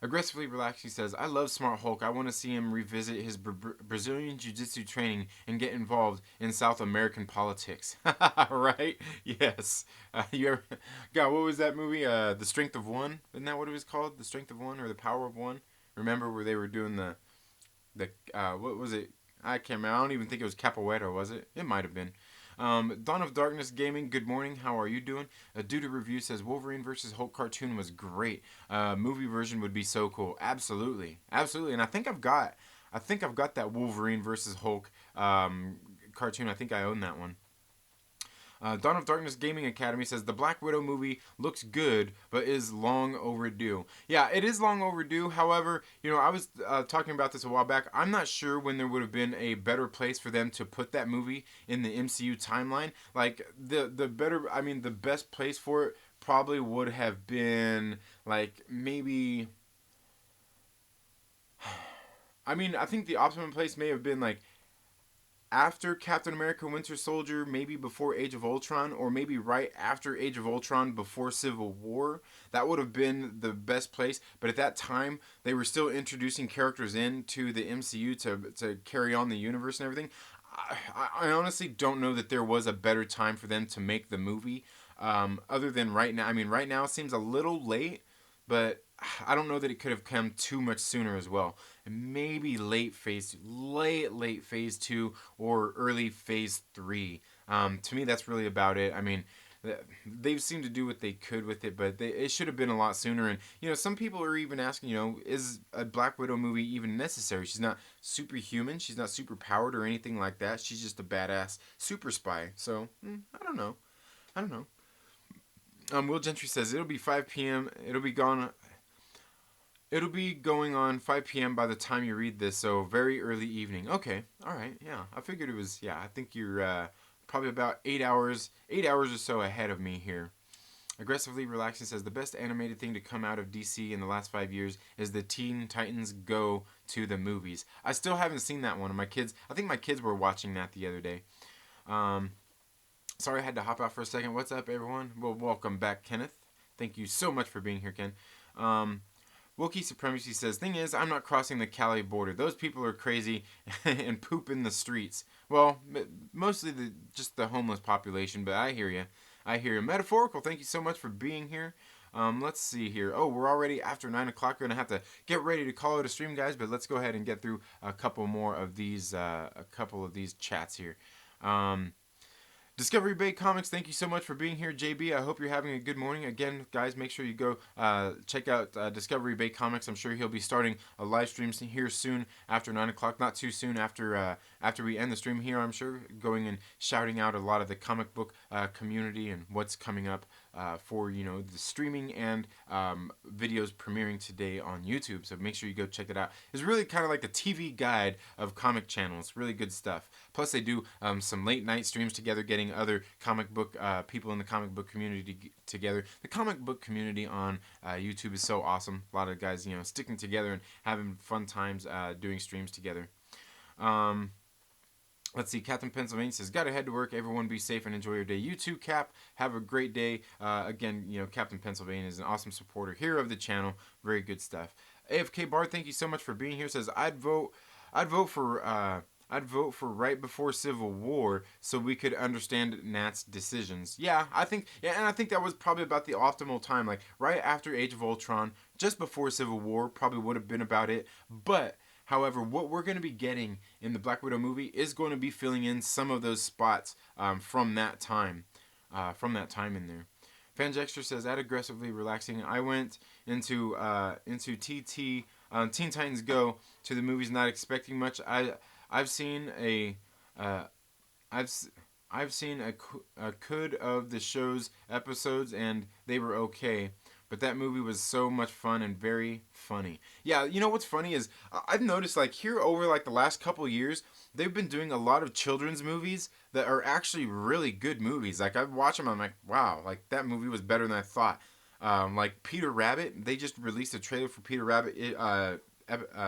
A: Aggressively relaxed, he says, I love Smart Hulk. I want to see him revisit his Brazilian Jiu-Jitsu training and get involved in South American politics. Right? Yes. You ever... God, what was that movie? The Strength of One? Isn't that what it was called? The Strength of One or The Power of One? Remember where they were doing what was it? I can't remember. I don't even think it was Capoeira, was it? It might have been. Dawn of Darkness Gaming, good morning. How are you doing? Dude Review says Wolverine versus Hulk cartoon was great. Movie version would be so cool. Absolutely, absolutely. And I think I've got that Wolverine versus Hulk cartoon. I think I own that one. Dawn of Darkness Gaming Academy says the Black Widow movie looks good, but is long overdue. Yeah, it is long overdue. However, I was talking about this a while back. I'm not sure when there would have been a better place for them to put that movie in the MCU timeline. Like the best place for it probably would have been like maybe. I think the optimum place may have been like after Captain America Winter Soldier, maybe before Age of Ultron, or maybe right after Age of Ultron, before Civil War. That would have been the best place. But at that time, they were still introducing characters into the MCU to carry on the universe and everything. I honestly don't know that there was a better time for them to make the movie other than right now. Right now it seems a little late, but I don't know that it could have come too much sooner as well. Maybe late phase 2 or early phase 3. To me, that's really about it. They've seemed to do what they could with it, but it should have been a lot sooner. And some people are even asking, is a Black Widow movie even necessary? She's not superhuman. She's not super powered or anything like that. She's just a badass super spy. So I don't know. I don't know. Will Gentry says it'll be 5 p.m. It'll be gone. It'll be going on 5 p.m. by the time you read this, so very early evening. Okay, all right, yeah. I figured it was. Yeah, I think you're probably about 8 hours or so ahead of me here. Aggressively Relaxing says the best animated thing to come out of DC in the last 5 years is the Teen Titans Go to the movies. I still haven't seen that one. I think my kids were watching that the other day. Sorry I had to hop out for a second. What's up, everyone? Well, welcome back, Kenneth. Thank you so much for being here, Ken. Wookiee Supremacy says, thing is, I'm not crossing the Cali border. Those people are crazy and poop in the streets. Well, mostly just the homeless population, but I hear you. Metaphorical, thank you so much for being here. Let's see here. Oh, we're already after 9 o'clock. We're going to have to get ready to call it a stream, guys, but let's go ahead and get through a couple of these chats here. Discovery Bay Comics, thank you so much for being here, JB. I hope you're having a good morning. Again, guys, make sure you go check out Discovery Bay Comics. I'm sure he'll be starting a live stream here soon after 9 o'clock. Not too soon after we end the stream here, I'm sure. Going and shouting out a lot of the comic book community and what's coming up for the streaming and videos premiering today on YouTube. So make sure you go check it out. It's really kind of like the TV guide of comic channels. Really good stuff. Plus, they do some late night streams together, getting other comic book people in the comic book community together. The comic book community on YouTube is so awesome. A lot of guys, sticking together and having fun times doing streams together. Let's see, Captain Pennsylvania says, gotta head to work. Everyone be safe and enjoy your day. You too, Cap. Have a great day. Again, Captain Pennsylvania is an awesome supporter here of the channel. Very good stuff. AFK Bar, thank you so much for being here. Says, I'd vote for right before Civil War so we could understand Nat's decisions. And I think that was probably about the optimal time. Like right after Age of Ultron, just before Civil War, probably would have been about it. But however, what we're going to be getting in the Black Widow movie is going to be filling in some of those spots from that time in there. Fanjextra says, at Aggressively Relaxing, I went into TT Teen Titans Go to the movies not expecting much. I've seen a could of the show's episodes and they were okay. But that movie was so much fun and very funny. Yeah, what's funny is I've noticed like here over like the last couple years, they've been doing a lot of children's movies that are actually really good movies. Like I watch them, I'm like, wow, like that movie was better than I thought. Like Peter Rabbit, they just released a trailer for Peter Rabbit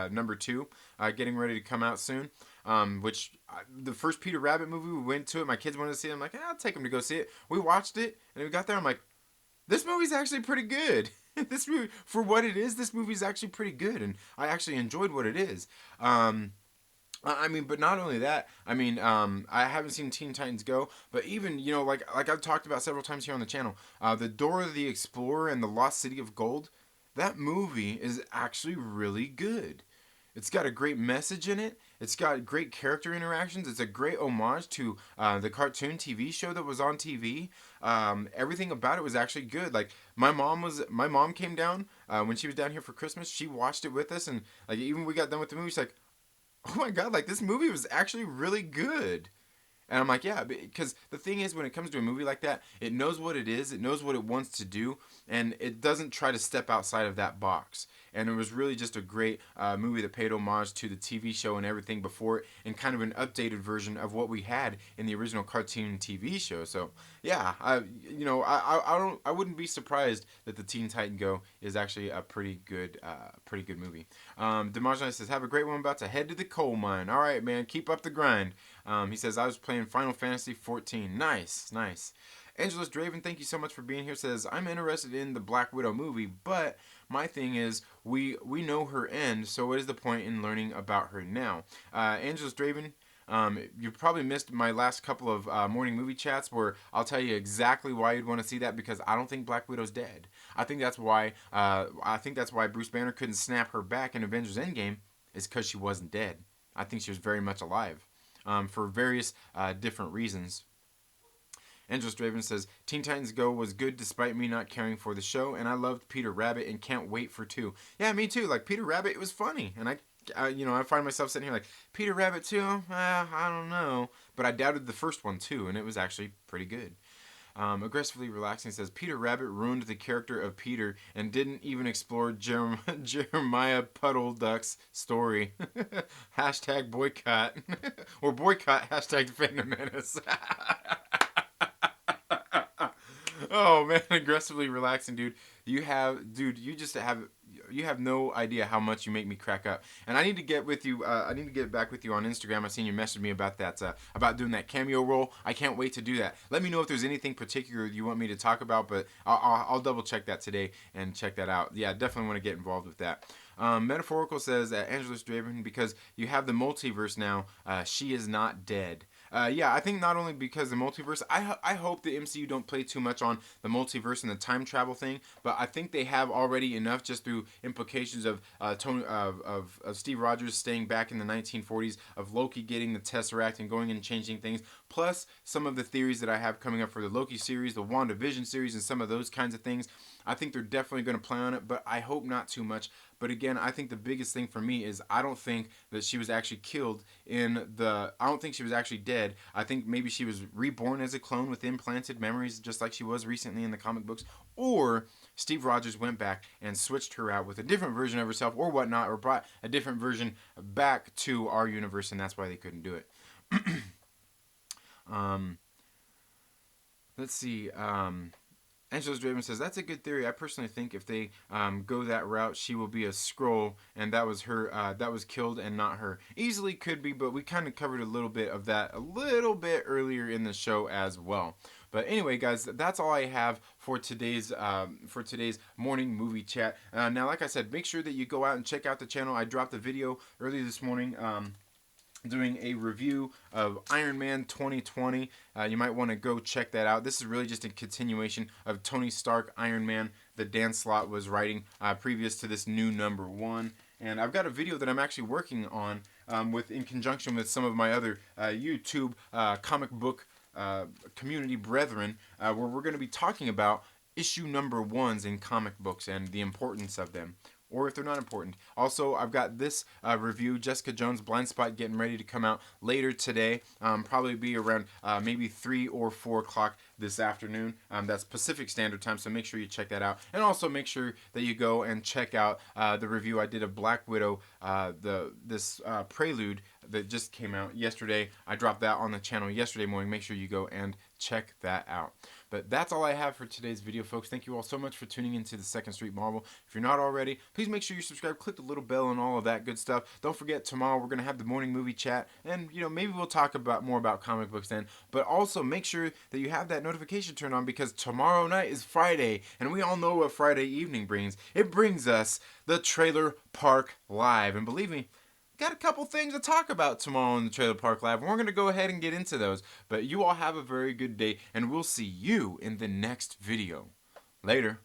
A: number 2, getting ready to come out soon. The first Peter Rabbit movie, we went to it. My kids wanted to see it. I'm like, I'll take them to go see it. We watched it, and we got there. I'm like, this movie's actually pretty good. This movie, for what it is, this movie is actually pretty good, and I actually enjoyed what it is. I mean, but not only that. I mean, I haven't seen Teen Titans Go, but even like I've talked about several times here on the channel, the Dora the Explorer and the Lost City of Gold. That movie is actually really good. It's got a great message in it. It's got great character interactions. It's a great homage to the cartoon TV show that was on TV. Everything about it was actually good. Like my mom came down when she was down here for Christmas. She watched it with us, and like even we got done with the movie. She's like, "Oh my god! Like this movie was actually really good." And I'm like, yeah, because the thing is, when it comes to a movie like that, it knows what it is, it knows what it wants to do, and it doesn't try to step outside of that box. And it was really just a great movie that paid homage to the TV show and everything before it, and kind of an updated version of what we had in the original cartoon TV show. So yeah, I wouldn't be surprised that the Teen Titan Go is actually a pretty good movie. Demajani says, "Have a great one. About to head to the coal mine. All right, man, keep up the grind." He says, "I was playing Final Fantasy 14. Nice, nice." Angelus Draven, thank you so much for being here. Says, "I'm interested in the Black Widow movie, but my thing is, we know her end, so what is the point in learning about her now?" Angelus Draven, you probably missed my last couple of morning movie chats where I'll tell you exactly why you'd want to see that, because I don't think Black Widow's dead. I think that's why Bruce Banner couldn't snap her back in Avengers Endgame, is because she wasn't dead. I think she was very much alive, for various different reasons. Andros Draven says, "Teen Titans Go was good despite me not caring for the show, and I loved Peter Rabbit and can't wait for 2. Yeah, me too. Like, Peter Rabbit, it was funny, and I find myself sitting here like, Peter Rabbit 2? I don't know. But I doubted the first one too, and it was actually pretty good. Aggressively Relaxing says, "Peter Rabbit ruined the character of Peter and didn't even explore Jeremiah Puddle Duck's story." Hashtag boycott. Or boycott hashtag defend the menace. Oh man, Aggressively Relaxing, dude. You have no idea how much you make me crack up. And I need to get with you. I need to get back with you on Instagram. I seen you message me about that, about doing that cameo role. I can't wait to do that. Let me know if there's anything particular you want me to talk about, but I'll double check that today and check that out. Yeah, definitely want to get involved with that. Metaphorical says, Angelus Draven, "Because you have the multiverse now, she is not dead." Yeah, I think not only because the multiverse, I hope the MCU don't play too much on the multiverse and the time travel thing, but I think they have already enough just through implications of Steve Rogers staying back in the 1940s, of Loki getting the Tesseract and going and changing things, plus some of the theories that I have coming up for the Loki series, the WandaVision series, and some of those kinds of things. I think they're definitely going to play on it, but I hope not too much. But again, I think the biggest thing for me is I don't think that she was actually killed I don't think she was actually dead. I think maybe she was reborn as a clone with implanted memories, just like she was recently in the comic books. Or Steve Rogers went back and switched her out with a different version of herself or whatnot, or brought a different version back to our universe, and that's why they couldn't do it. Let's see. Angelos Draven says, "That's a good theory. I personally think if they go that route, she will be a Skrull, and that was her. That was killed and not her. Easily could be, but we kind of covered a little bit of that a little bit earlier in the show as well." But anyway, guys, that's all I have for today's morning movie chat. Now, like I said, make sure that you go out and check out the channel. I dropped a video earlier this morning. Doing a review of Iron Man 2020. You might want to go check that out. This is really just a continuation of Tony Stark Iron Man that Dan Slott was writing previous to this new #1. And I've got a video that I'm actually working on in conjunction with some of my other YouTube comic book community brethren, where we're going to be talking about issue #1s in comic books and the importance of them, or if they're not important. Also, I've got this review, Jessica Jones Blind Spot, getting ready to come out later today. Probably be around maybe 3 or 4 o'clock this afternoon. That's Pacific Standard Time, so make sure you check that out. And also make sure that you go and check out the review I did of Black Widow, this prelude that just came out yesterday. I dropped that on the channel yesterday morning. Make sure you go and check that out. But that's all I have for today's video, folks. Thank you all so much for tuning into the Second Street Marvel. If you're not already, please make sure you subscribe, click the little bell and all of that good stuff. Don't forget, tomorrow we're going to have the morning movie chat, and maybe we'll talk about more about comic books then. But also make sure that you have that notification turned on, because tomorrow night is Friday, and we all know what Friday evening brings. It brings us the Trailer Park Live, and believe me, got a couple things to talk about tomorrow in the Trailer Park Live. We're going to go ahead and get into those. But you all have a very good day, and we'll see you in the next video. Later.